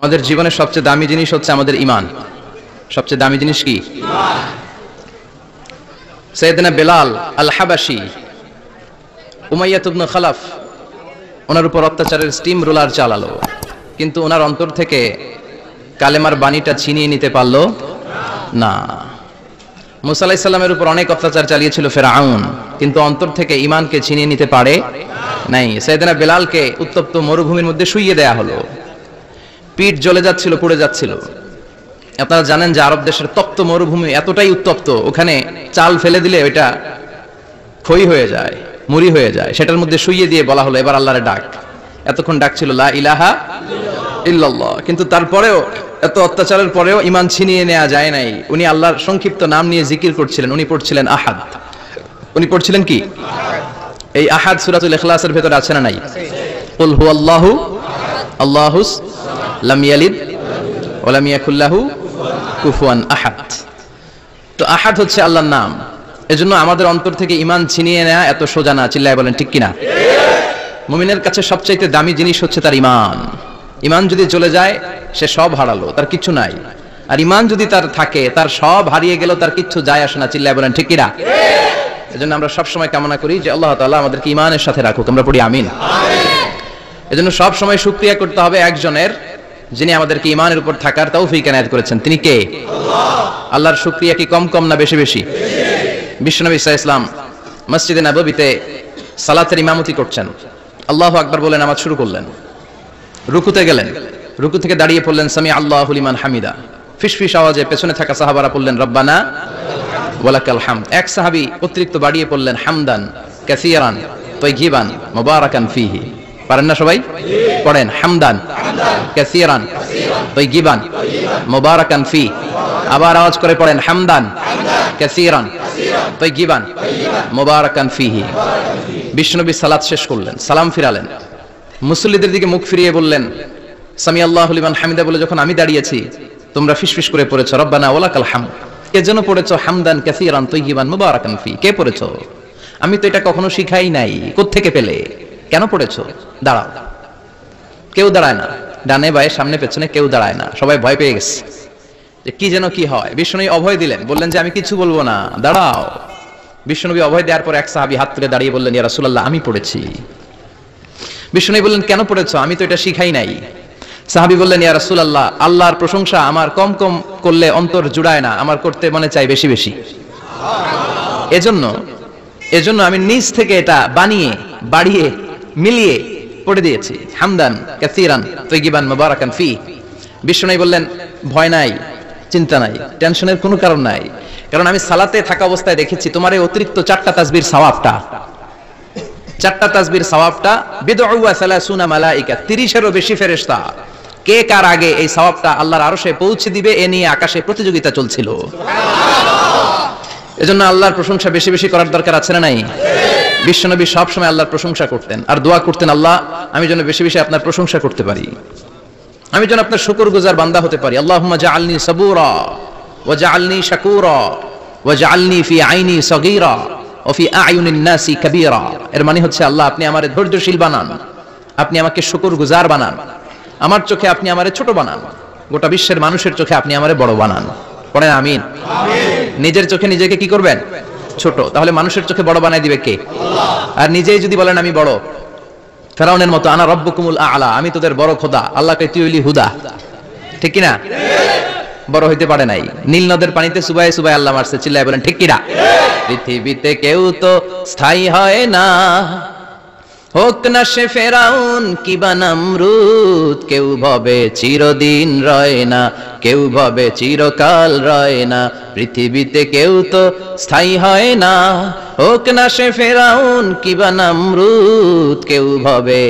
আমাদের জীবনের সবচেয়ে দামি জিনিস হচ্ছে আমাদের ঈমান। সবচেয়ে দামি জিনিস কি? ঈমান। সাইয়েদনা বেলাল আল হাবাশী, উমাইয়া ইবনে খালাফ ওনার উপর অত্যাচারের স্টিম রোলার চালালো, কিন্তু ওনার অন্তর থেকে কালেমার বাণীটা ছিনিয়ে নিতে পারলো না। মুসা আলাইহিস সালামের উপর অনেক অত্যাচার চালিয়েছিল ফেরাউন, কিন্তু অন্তর থেকে ঈমানকে ছিনিয়ে নিতে পারে নাই। সাইয়েদনা বেলালকে উত্তপ্ত মরুভূমির মধ্যে শুইয়ে দেয়া হলো, পিঠ জ্বলে যাচ্ছিল, পুড়ে যাচ্ছিল। আপনারা জানেন যে আরব দেশের তপ্ত মরুভূমি এতটাই উত্তপ্ত, ওখানে চাল ফেলে দিলে ওইটা ক্ষয় হয়ে যায়, মুড়ি হয়ে যায়। সেটার মধ্যে শুইয়ে দিয়ে বলা হলো এবার আল্লাহরে ডাক। এতক্ষণ ডাকছিল লা ইলাহা ইল্লাল্লাহ, কিন্তু তারপরেও, এত অত্যাচারের পরেও ঈমান ছিনিয়ে নেওয়া যায় নাই। উনি আল্লাহর সংক্ষিপ্ত নাম নিয়ে জিকির করছিলেন। উনি পড়ছিলেন আহাদ। উনি পড়ছিলেন কি? এই আহাদ সূরাতুল ইখলাসের ভেতরে আছে না নাই? কুল হুয়াল্লাহু আল্লাহুস লাম ইয়ালিদ ওয়া লাম ইয়াকুল লাহু কুফুয়ান আহাদ। তো আহাদ হচ্ছে আল্লাহর নাম। এজন্য আমাদের অন্তর থেকে ঈমান ছিনিয়ে নেওয়া এত সোজা না। চিল্লায় বলেন ঠিক কিনা? মুমিনের কাছে সবচাইতে দামি জিনিস হচ্ছে তার ঈমান। ঈমান যদি চলে যায় সে সব হারালো, তার কিছু নাই। আর ঈমান যদি তার থাকে, তার সব হারিয়ে গেল, তার কিচ্ছু যায় আসে না। চিল্লায় বলেন ঠিক কিনা? এজন্য আমরা সব সময় কামনা করি যে আল্লাহ তাআলা আমাদেরকে ঈমানের সাথে রাখুক। আমরা পড়ি আমিন। এজন্য সব সময় শুকরিয়া করতে হবে একজনের, যিনি আমাদেরকে ঈমানের উপর থাকার তৌফিক এনায়েত করেছেন। তিনি কে? আল্লাহ। আল্লাহর শুকরিয়া কি কম কম না বেশি বেশি? বিশ্বনবী সাল্লাল্লাহু আলাইহি ওয়াসাল্লাম মসজিদে নববীতে সালাতের ইমামতি করছেন। আল্লাহু আকবার বলে নামাজ শুরু করলেন। রুকুতে গেলেন, রুকু থেকে দাঁড়িয়ে পড়লেন সামি আল্লাহু লিমান হামিদা। ফিসফিস আওয়াজে পেছনে থাকা সাহাবারা পড়লেন রব্বানা ওয়ালাকাল হামদ। এক সাহাবী অতিরিক্ত বাড়িয়ে পড়লেন হামদান কাসীরান তাইয়িবান মুবারাকান ফিহি। পারেন না সবাই? পড়েন হামদান কাসীরান তাইয়িবান মুবারাকান ফি। আবার আওয়াজ করে পড়েন হামদান কাসীরান তাইয়িবান মুবারাকান ফিহি। বিশ্বনবী সালাত শেষ করলেন, সালাম ফিরালেন, মুসল্লিদের দিকে মুখ ফিরিয়ে বললেন সামি আল্লাহু লিমান হামিদা বলে যখন আমি দাঁড়িয়েছি, তোমরা ফিসফিস করে পড়েছো রব্বানা ওয়ালাকাল হামদ। কে যেন পড়েছো হামদান কাসীরান তাইয়িবান মুবারাকান ফি? কে পড়েছো? আমি তো এটা কখনো শিখাই নাই, কোত্থেকে পেলে? কেন পড়েছো? দাঁড়াও। কেউ দাঁড়ায় না, ডানে বায়ে সামনে পেছনে কেউ দাঁড়ায় না। সবাই ভয় পেয়ে গেছে যে কি যেন কি হয়। বিশ্বনবী অভয় দিলেন, বললেন যে আমি কিছু বলবো না, দাঁড়াও। বিশ্বনবী অভয় দেওয়ার পর এক সাহাবী হাত তুলে দাঁড়িয়ে বললেন ইয়া রাসূলুল্লাহ আমি পড়েছি। বিশ্বনবী বললেন কেন পড়েছো? আমি তো এটা শিখাই নাই। সাহাবী বললেন ইয়া রাসূলুল্লাহ আল্লাহর প্রশংসা আমার কম কম করলে অন্তর জুড়ায় না, আমার করতে মনে চাই বেশি বেশি। এজন্য আমি নিজ থেকে এটা বানিয়ে বাড়িয়ে মিলিয়ে পড়ে দিয়েছি হামদান কাসীরান তাইয়িবান মুবারাকান ফি। বিশ্বনবী বললেন ভয় নাই, চিন্তা নাই, টেনশনের কোনো কারণ নাই, কারণ আমি সালাতে থাকা অবস্থায় দেখেছি তোমার এই অতিরিক্ত 4টা তাসবির সওয়াবটা, 4টা তাসবির সওয়াবটা বিদউ ওয়া 30 মালায়েকা, 30-এরও বেশি ফেরেশতা কে কার আগে এই সওয়াবটা আল্লাহর আরশে পৌঁছে দিবে এ নিয়ে আকাশে প্রতিযোগিতা চলছিল। সুবহানাল্লাহ। এজন্য আল্লাহর প্রশংসা বেশি বেশি করার দরকার আছে না নাই? বিশ্বনবী সব সময় আল্লাহর প্রশংসা করতেন আর দোয়া করতেন আল্লাহ আমি যেন বেশি বেশি আপনার প্রশংসা করতে পারি, আমি যেন আপনার শুকরগুজার বান্দা হতে পারি। আল্লাহুম্মা জাআলনি সাবুরা ওয়া জাআলনি শাকুরা ওয়া জাআলনি ফি আইনি সগীরা ওয়া ফি আয়ুনিন নাসি কাবীরা। এর মানে হচ্ছে আল্লাহ আপনি আমারে ধৈর্যশীল বানান, আপনি আমাকে শুকরগুজার বানান, আমার চোখে আপনি আমারে ছোট বানান, গোটা বিশ্বের মানুষের চোখে আপনি আমারে বড় বানান। পড়েন আমিন। আমিন। নিজের চোখে নিজেকে কি করবেন? ছোট। তাহলে মানুষের চোখে বড় বানাই দিবে কে? আল্লাহ। আর নিজেই যদি বলেন আমি বড়, ফেরাউনের মতো আনা রব্বুকুমুল আ'লা, আমি তোদের বড় খোদা, আল্লাহকে তুইলি হুদা, ঠিক কি না? বড় হইতে পারে নাই। নীল নদের পানিতে সুবাই সুবাই আল্লাহ মারছে, চিল্লায় বলেন ঠিক কি না? পৃথিবীতে কেউ তো স্থায়ী হয় না, হোক না সে ফেরাউন কিবা নমরুদ, কেউ ভাবে চিরদিন রয় না, কেউ ভাবে চিরকাল রয় না, পৃথিবীতে কেউ তো স্থায়ী হয় না, হোক না সে ফেরাউন কিবা নমরুদ, কেউ ভাবে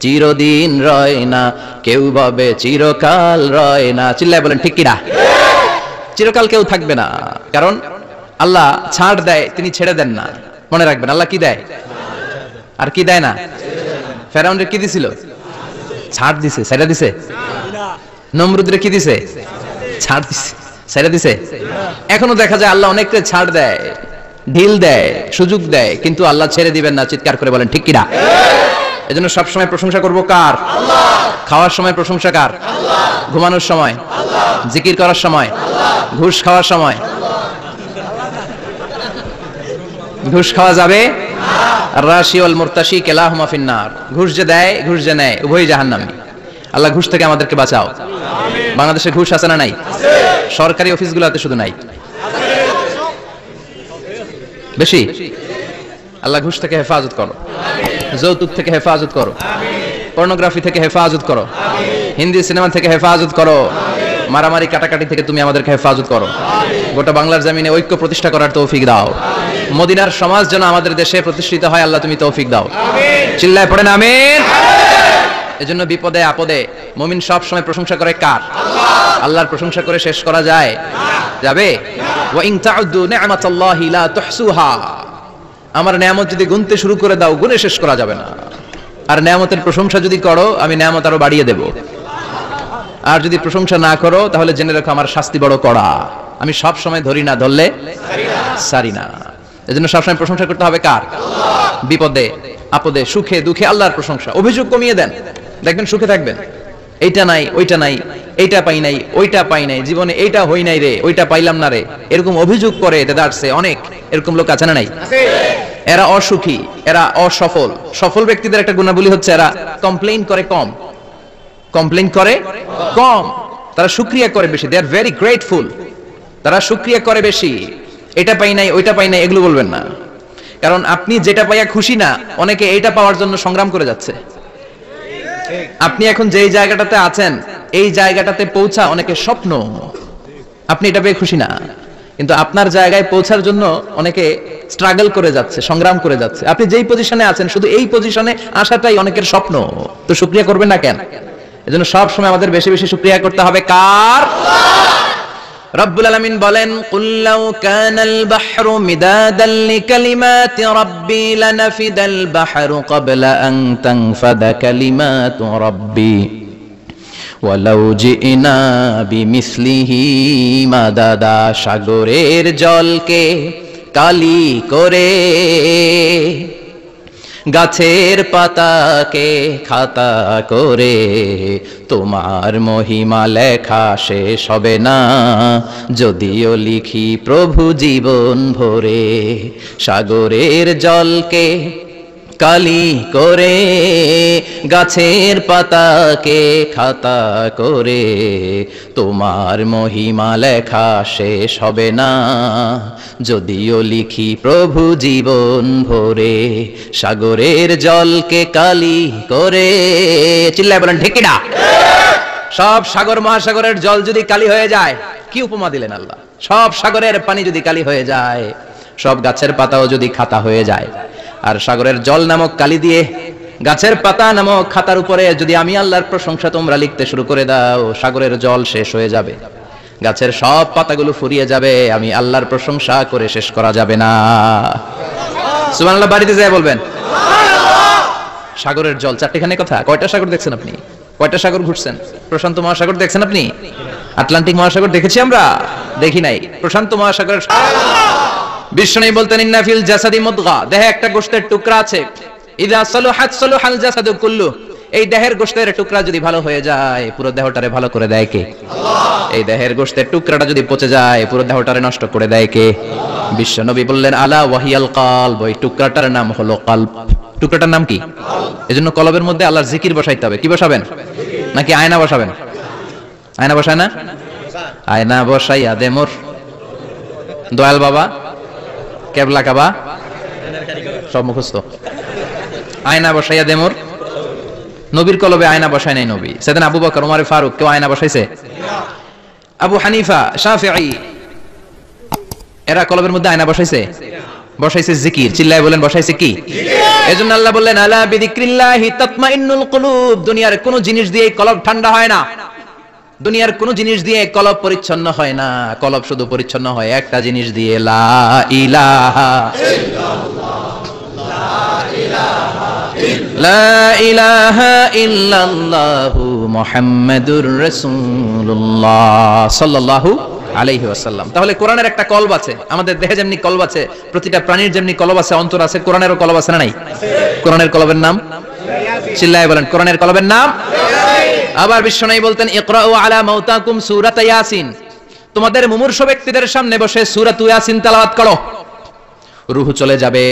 চিরদিন রয় না, কেউ ভাবে চিরকাল রয় না। চিল্লায় বলেন ঠিক কিনা? চিরকাল কেউ থাকবে না, কারণ আল্লাহ ছাড় দেয়, তিনি ছেড়ে দেন না। মনে রাখবেন আল্লাহ কি দেয় আর কি দেয় না। ফেরাউনরে কি দিছিল? ছাড় দিছে, ছেড়ে দিছে। নমরুদরে কি দিছে? ছাড় দিছে, ছেড়ে দিছে। এখনো দেখা যায় আল্লাহ অনেককে ছাড় দেয়, ঢিল দেয়, সুযোগ দেয়, কিন্তু আল্লাহ ছেড়ে দিবেন না। চিৎকার করে বলেন ঠিক কিনা? এজন্য সব সময় প্রশংসা করব কার? আল্লাহ। খাওয়ার সময় প্রশংসা কার? আল্লাহ। ঘুমানোর সময় আল্লাহ। জিকির করার সময় আল্লাহ। ঘুষ খাওয়ার সময় ঘুষ খাওয়া যাবে না। আর-রাশি ওয়াল মুরতাশি কিলাহুমা ফিন্নার। ঘুষ যে দেয়, ঘুষ যে নেয়, উভয়ই জাহান্নামী। আল্লাহ ঘুষ থেকে আমাদেরকে বাঁচাও। আমিন। বাংলাদেশে ঘুষ আছে না নাই? আছে। সরকারি অফিসগুলোতে শুধু নাই, আছে। বেশি। আল্লাহ ঘুষ থেকে হেফাজত করো, আমিন। যৌতুক থেকে হেফাজত করো, আমিন। পর্নোগ্রাফি থেকে হেফাজত করো, আমিন। হিন্দি সিনেমা থেকে হেফাজত করো, আমিন। মারামারি কাটাকাটি থেকে তুমি আমাদেরকে হেফাজত করো, আমিন। গোটা বাংলার জমিনে ঐক্য প্রতিষ্ঠা করার তৌফিক দাও, আমিন। মদিনার সমাজ যেন আমাদের দেশে প্রতিষ্ঠিত হয়, আল্লাহ তুমি তৌফিক দাও, আমিন। চিল্লায় পড়েন আমিন। এজন্য বিপদে আপদে মুমিন সব সময় প্রশংসা করে কার? আল্লাহ। আল্লাহর প্রশংসা করে শেষ করা যায়? যাবে? ওয়া ইন তাউদ্দু নি'মাতাল্লাহি লা তুহসুহা। আমার নিয়ামত যদি গুনতে শুরু করে দাও, গুনে শেষ করা যাবে না। আর নিয়ামতের প্রশংসা যদি করো, আমি নিয়ামত আরো বাড়িয়ে দেব। আর যদি প্রশংসা না করো, তাহলে জেনে রাখো আমার শাস্তি বড় কড়া। আমি সব সময় ধরি না, ধরলে সারি না। এজন্য সবসময় প্রশংসা করতে হবে কার? আল্লাহ। বিপদে আপদে সুখে দুঃখে আল্লাহর প্রশংসা। অভিযোগ কমিয়ে দেন, দেখবেন সুখে থাকবেন। এইটা নাই, ওইটা নাই, এইটা পাই নাই, ওইটা পাই নাই, জীবনে এইটা হই নাই রে, ওইটা পাইলাম না রে, এরকম অভিযোগ করে দাঁড়ছে অনেক। এরকম লোক আছে না নাই? এরা অসুখী, এরা অসফল। সফল ব্যক্তিদের একটা গুণাবলী হচ্ছে এরা কমপ্লেইন করে কম, কমপ্লেইন করে কম, তারা শুকরিয়া করে বেশি। দে আর ভেরি গ্রেটফুল। তারা শুকরিয়া করে বেশি। এটা পাই নাই, ওইটা পাই নাই, এগুলো বলবেন না। কারণ আপনি যেটা পাইয়া খুশি না, অনেকে এইটা পাওয়ার জন্য সংগ্রাম করে যাচ্ছে। আপনি এখন যেই জায়গাটাতে আছেন, এই জায়গাটাতে পৌঁছা অনেকে স্বপ্ন। আপনি এটা পেয়ে খুশি না, কিন্তু আপনার জায়গায় পৌঁছার জন্য অনেকে স্ট্রাগল করে যাচ্ছে, সংগ্রাম করে যাচ্ছে। আপনি যেই পজিশনে আছেন, শুধু এই পজিশনে আসাটাই অনেকের স্বপ্ন। তো শুকরিয়া করবেন না কেন? এজন্য সব সময় আমাদের বেশি বেশি শুকরিয়া করতে হবে কার? আল্লাহ। রব্বুল আলামিন বলেন, কুল লাউ কানাল বাহরু মিদাদান লিকালিমাতি রাব্বি লানাফিদাল বাহরু ক্বাবলা আন তানফাদা কালিমাতু রাব্বি ওয়ালাউ জিনা বিমিসলিহি মাদাদা। সাগরের জলকে কালি করে, গাছের পাতাকে খাতা করে, তোমার মহিমা লেখা শেষ হবে না, যদিও লিখি প্রভু জীবন ভরে। সাগরের জলকে কালি করে, গাছের পাতাকে খাতা করে, তোমার মহিমা লেখা শেষ হবে না, যদিও লিখি প্রভু জীবন ভরে। সাগরের জলকে কালি করে। চিল্লায় বলেন ঠিক কিনা? সব সাগর মহাসাগরের জল যদি কালি হয়ে যায়, কি উপমা দিলেন আল্লাহ। সব সাগরের পানি যদি কালি হয়ে যায়, সব গাছের পাতাও যদি খাতা হয়ে যায়, আর সাগরের জল নামক কালি দিয়ে গাছের পাতা নামক খাতার উপরে যদি আমি আল্লাহর প্রশংসা তোমরা লিখতে শুরু করে দাও, সাগরের জল শেষ হয়ে যাবে, গাছের সব পাতাগুলো ফুরিয়ে যাবে, আমি আল্লাহর প্রশংসা করে শেষ করা যাবে না। সুবহানাল্লাহ বাড়িতে যায় বলবেন সুবহানাল্লাহ। সাগরের জল, চারটিখানে কথা। কয়টা সাগর দেখছেন আপনি? কয়টা সাগর ঘুরছেন? প্রশান্ত মহাসাগর দেখছেন আপনি? আটলান্টিক মহাসাগর দেখেছি আমরা? দেখি নাই। প্রশান্ত মহাসাগরের বিষ্ণু বলতেন, ইন্না ফিল জাসাদি মুদগা, দেহে একটা গোশতের টুকরা আছে, ইযা সালুহাত সালুহাল জাসাদু কুল্লু। এই দেহের গোশতের টুকরা যদি ভালো হয়ে যায়, পুরো দেহটারে ভালো করে দেয় কে? আল্লাহ। এই দেহের গোশতের টুকরাটা যদি পচে যায়, পুরো দেহটারে নষ্ট করে দেয় কে? আল্লাহ। বিশ্ব নবী বললেন, আলা ওয়াহিয়াল কলব, ওই টুকরাটার নাম হলো কলব। টুকরাটার নাম কি? এজন্য কলবের মধ্যে আল্লাহর জিকির বসাইতে হবে। কি বসাবেন? নাকি আয়না বসাবেন? আয়না বসায় না? আয়না বসাইয়া দে মোর দয়াল বাবা, কেবলা কাবা, সব মুখস্থ। আয়না বসাইয়া দে মোর। নবীর কলবে আয়না বসায় নাই নবী। সেদিন আবু বকর, ওমর ফারুক, কেউ আয়না বসাইছে? আবু হানিফা, শাফিঈ, এরা কলবের মধ্যে আয়না বসাইছে? বসাইছে জিকির। চিল্লায় বলেন বসাইছে কি? এজন্য আল্লাহ বললেন, আলা বিযিকরিল্লাহি তাতমাইন্নুল কুলুব। দুনিয়ার কোন জিনিস দিয়ে কলব ঠান্ডা হয় না, দুনিয়ার কোন জিনিস দিয়ে কলব পরিচ্ছন্ন হয় না। কলব শুধু পরিচ্ছন্ন হয় একটা জিনিস দিয়ে, লা ইলাহা ইল্লাল্লাহ, লা ইলাহা ইল্লাল্লাহু মুহাম্মাদুর রাসূলুল্লাহ সাল্লাল্লাহু আলাইহি ওয়াসাল্লাম। তাহলে কোরআনের একটা কলব আছে, আমাদের দেহে যেমনি কলব আছে, প্রতিটা প্রাণীর যেমনি কলব আছে, অন্তর আছে, কোরআনেরও কলব আছে না নাই? কোরআনের কলবের নাম চিল্লায়ে বলেন কোরআনের কলবের নাম আবার বিশ্বনবী বলতেন ইকরাউ আলা মাউতাকুম সূরাত ইয়াসিন, তোমাদের মুমূর্ষু ব্যক্তিদের সামনে বসে সূরাত ইয়াসিন তেলাওয়াত করো। রূহ চলে যাবে,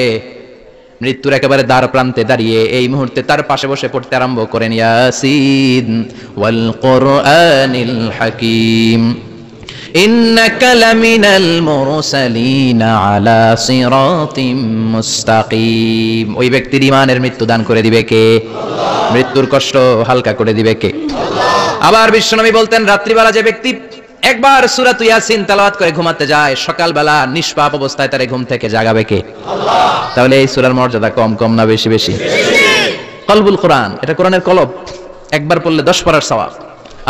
মৃত্যুর একেবারে দ্বার প্রান্তে দাঁড়িয়ে এই মুহূর্তে তার পাশে বসে পড়তে আরম্ভ করেন ইয়াসিন ওয়াল কুরআনিল হাকীম ইন্নাকা লামিনাল মুরসালিনা আলা সিরাতিম মুস্তাকিম। ওই ব্যক্তির ঈমানের মৃত্যু দান করে দিবে কে? আল্লাহ। মৃত্যুর কষ্ট হালকা করে দিবে কে? আল্লাহ। আবার বিশ্বনবী বলতেন রাত্রিবেলা যে ব্যক্তি একবার সূরাত ইয়াসিন তেলাওয়াত করে ঘুমাতে যায়, সকালবেলা নিষ্পাপ অবস্থায় তারে ঘুম থেকে জাগাবে কে? আল্লাহ। তাহলে এই সূরার মর্যাদা কম কম না বেশি বেশি? কলবুল কোরআন, এটা কোরআনের কলব, একবার পড়লে 10 পড়ার সওয়াব।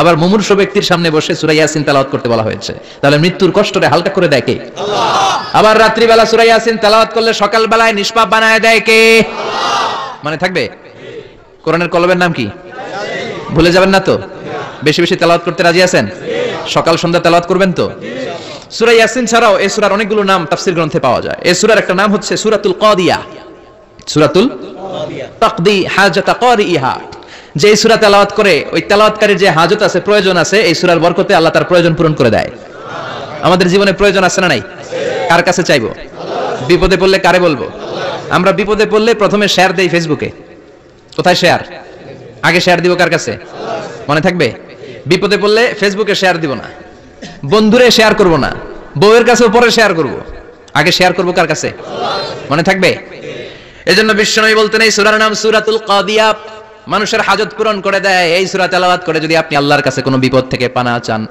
আবার মুমূর্ষু ব্যক্তির সামনে বসে সূরা ইয়াসিন তেলাওয়াত করতে বলা হয়েছে, তাহলে মৃত্যুর কষ্টরে হালকা করে দেয় কে? আল্লাহ। আবার রাত্রিবেলা সূরা ইয়াসিন তেলাওয়াত করলে সকালবেলায় নিষ্পাপ বানায় দেয় কে? আল্লাহ। মানে থাকবে? কোরআনের কলবের নাম কি? ভুলে যাবেন না তো? বেশি বেশি তেলাওয়াত করতে রাজি আছেন? সকাল সন্ধ্যা তেলাওয়াত করবেন তো? সূরা ইয়াসিন ছাড়াও এই সূরার অনেকগুলো নাম তাফসীর গ্রন্থে পাওয়া যায়। এই সূরার একটা নাম হচ্ছে সূরাতুল কাদিয়া, সূরাতুল কাদিয়া তাকদি হাজাত কারিহা। যে সূরা তেলাওয়াত করে ওই তেলাওয়াতকারীর যে হাজত আছে, প্রয়োজন আছে, এই সূরার বরকতে আল্লাহ তার প্রয়োজন পূরণ করে দেয়। আমাদের জীবনে প্রয়োজন আছে না নাই? কার কাছে চাইবো? বিপদে পড়লে কারে বলবো? আমরা বিপদে পড়লে প্রথমে শেয়ার দেই ফেসবুকে। কোথায় শেয়ার? আগে শেয়ার দিব কার কাছে? মনে থাকবে? বিপদে পড়লে ফেসবুকে শেয়ার দিব না, বন্ধুরে শেয়ার করব না, বউয়ের কাছেও পরে শেয়ার করব, আগে শেয়ার করব কার কাছে? মনে থাকবে? এজন্য বিশ্বনবী বলতেন এই সূরার নাম সূরাতুল কাদিয়া, মানুষের হাজত পূরণ করে দেয়। এই সূরা তেলাওয়াত করে যদি আপনি আল্লাহর কাছে কোনো বিপদ থেকে পানা চান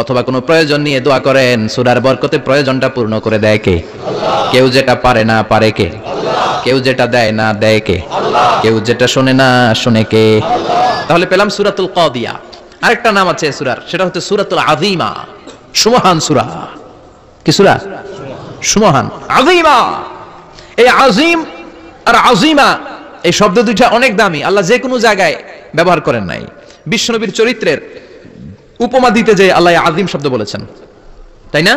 অথবা কোনো প্রয়োজন নিয়ে দোয়া করেন, সূরার বরকতে প্রয়োজনটা পূর্ণ করে দেয় কে? আল্লাহ। কেউ যেটা পারে না পারে কে? আল্লাহ। কেউ যেটা দেয় না দেয় কে? আল্লাহ। কেউ যেটা শোনে না শোনে কে? আল্লাহ। তাহলে পেলাম সূরাতুল কাদিয়া। আরেকটা নাম আছে সূরার, সেটা হচ্ছে সূরাতুল আযীমা, সুমহান সূরা। কি সূরা? সুমহান, আযীমা। এই আযীম আর আযীমা এই শব্দ দুইটা অনেক দামি, আল্লাহ যে কোনো জায়গায় ব্যবহার করেন নাই। বিশ্বনবীর চরিত্রের উপমা দিতে যে আল্লাহ আযীম শব্দ বলেছেন, তাই না?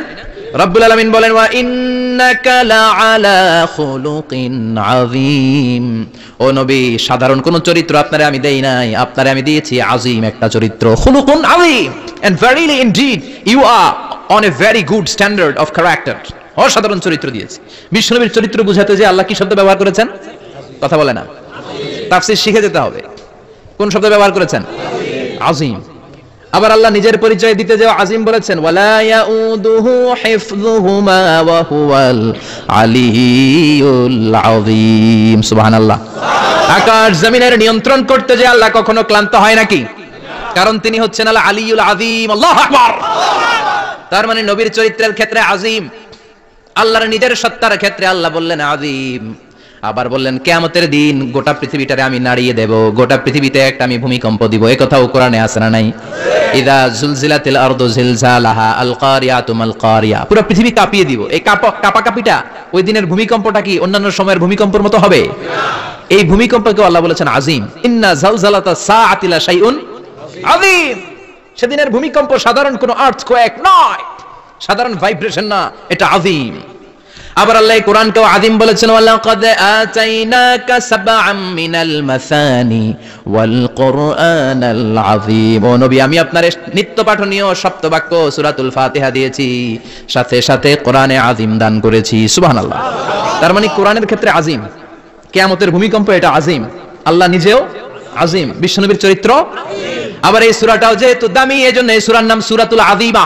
রব্বুল আলামিন বলেন ওয়া ইন্নাকা লাআলা খুলুকিন আযীম। ও নবী, সাধারণ কোন চরিত্র আপনারে আমি দেই নাই, আপনারে আমি দিয়েছি আযীম একটা চরিত্র, খুলুকুন আযীম, and verily indeed you are on a very good standard of character। অসাধারণ চরিত্র দিয়েছি। বিশ্বনবীর চরিত্র বুঝাতে যে আল্লাহ কি শব্দ ব্যবহার করেছেন? কথা বলে না, তাফসীর শিখে যেতে হবে। কোন শব্দ ব্যবহার করেছেন? আযীম। আবার আল্লাহ নিজের পরিচয় দিতে যে আযীম বলেছেন, ওয়ালা ইয়াউদুহু হিফযুহুমা ওয়া হুয়াল আলিয়্যুল আযীম। সুবহানাল্লাহ। আকাশ জমিনের নিয়ন্ত্রণ করতে যে আল্লাহ কখনো ক্লান্ত হয় নাকি? কারণ তিনি হচ্ছেন আল আলিয়্যুল আযীম। আল্লাহু আকবার। তার মানে নবীর চরিত্রের ক্ষেত্রে আযীম, আল্লাহর নিজের সত্তার ক্ষেত্রে আল্লাহ বললেন আযীম। আবার বললেন কিয়ামতের দিন গোটা পৃথিবীটারে আমি নাড়িয়ে দেব, গোটা পৃথিবীতে একটা আমি ভূমিকম্প দিব। এই কথাও কোরআনে আছে না নাই? ইযা জুলজিলাতিল আরদু জিলজালাহা আল কারিয়াতু মাল কারিয়া। পুরো পৃথিবী কাঁপিয়ে দিব। এই কাঁপাকাঁপিটা ওই দিনের ভূমিকম্পটা কি অন্যান্য সময়ের ভূমিকম্পের মতো হবে? এই ভূমিকম্পকে আল্লাহ বলেছেন আযীম। ইন্না জালজালাতা সাআতি লা শাইউন আযীম। সেদিনের ভূমিকম্প সাধারণ কোনো আর্থকোয়েক নয়, সাধারণ ভাইব্রেশন না, এটা আযীম। আবার আল্লাহ কোরআনকেও আযীম বলেছেন, ওয়ালাকাদ আতাইনাকা সাবআম মিনাল মাসানি ওয়াল কুরআনাল আযীম। ও নবী, আমি আপনারে নিত্য পাঠনীয় সপ্তবাক্য সূরাতুল ফাতিহা দিয়েছি, সাথে সাথে কোরআনে আযীম দান করেছি। সুবহানাল্লাহ। তার মানে কোরআনের ক্ষেত্রে আযীম, কিয়ামতের ভূমিকম্প এটা আযীম, আল্লাহ নিজেও আযীম, বিশ্বনবীর চরিত্র আযীম। আবার এই সূরাটাও যেহেতু দামি, এজন্য এই সূরার নাম সূরাতুল আযীমা,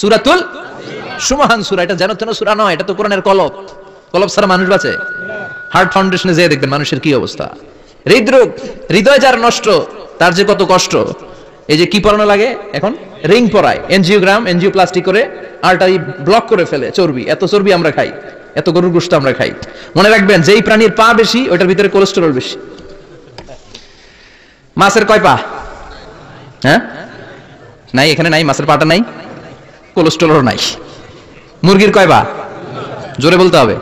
সূরাতুল সুমহান সূরা। এটা যেন তেন সূরা নয়, এটা তো কোরআনের কলব। কলব ছাড়া মানুষ বাঁচে? হার্ট ফাউন্ডেশনে যেয়ে দেখবেন মানুষের কি অবস্থা। হৃদরোগ, হৃদয় যার নষ্ট তার যে কত কষ্ট। এই যে কি পরানো লাগে এখন, রিং পরায়, এনজিওগ্রাম, এনজিওপ্লাস্টি করে আর্টারি ব্লক করে ফেলে। চর্বি, এত চর্বি আমরা খাই, এত গরুর গোশত আমরা খাই। মনে রাখবেন, যেই প্রাণীর পা বেশি ওইটার ভিতরে কোলেস্টেরল বেশি। মাছের কয় পা? হ্যাঁ, নাই, এখানে নাই, মাছের পাটা নাই, কোলেস্টেরল নাই। মুরগির কয় পা? জোরে বলতে হবে।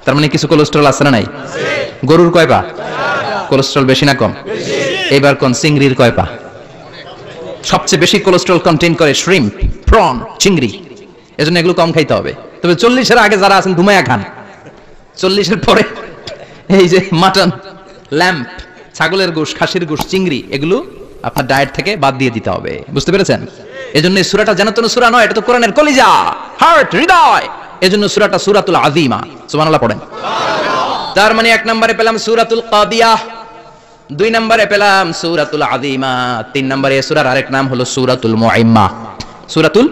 তার মানে কিছু কোলেস্টেরল আছে না নাই? গরুর কয় পা? কোলেস্টেরল বেশি না কম? এবার কোন চিংড়ির কয় পা? সবচেয়ে বেশি কোলেস্টেরল কন্টেইন করে শ্রিম্প, প্রন, চিংড়ি। এজন্য এগুলো কম খাইতে হবে। তবে 40-এর আগে যারা আছেন ধুমায়া খান, 40-এর পরে এই যে মাটন, ল্যাম্প, ছাগলের গোশ, খাসির গোশ, চিংড়ি এগুলো আপনার ডায়েট থেকে বাদ দিয়ে দিতে হবে। বুঝতে পেরেছেন? এজন্য এই সূরাটা জানাতুন সূরা নয়, এটা তো কোরআনের কলিজা, হার্ট, হৃদয়। এজন্য সূরাটা সূরাতুল আযীমা। সুবহানাল্লাহ পড়েন। তার মানে 1 নম্বরে পেলাম সূরাতুল কাদিয়াহ, 2 নম্বরে পেলাম সূরাতুল আযীমা, 3 নম্বরে এই সূরার আরেক নাম হলো সূরাতুল মুইম্মা। সূরাতুল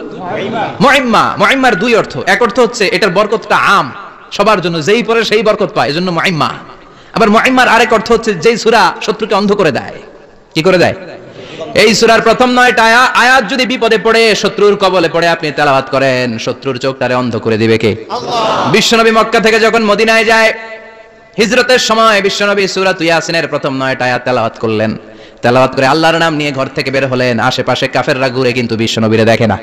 মুইম্মা। মুইম্মার 2 অর্থ। এক অর্থ হচ্ছে এটার বরকতটা আম, সবার জন্য, যেই পড়ে সেই বরকত পায়, এজন্য মুইম্মা। আবার মুইম্মার আরেক অর্থ হচ্ছে যেই সূরা শত্রুকে অন্ধ করে দেয়। কি করে দেয়? এই সূরার প্রথম 9টা আয়াত যদি বিপদে পড়ে, শত্রুর কবলে পড়ে আপনি তেলাওয়াত করেন, শত্রুর চোখটারে অন্ধ করে দিবে কে? আল্লাহ। বিশ্বনবী মক্কা থেকে যখন মদিনায় যায়, হিজরতের সময় বিশ্বনবী সূরাত ইয়াসিনের প্রথম 9টা আয়াত তেলাওয়াত করলেন। তেলাওয়াত করে আল্লাহর নাম নিয়ে ঘর থেকে বের হলেন। আশেপাশে কাফেররা ঘুরে কিন্তু বিশ্বনবীরে দেখে না,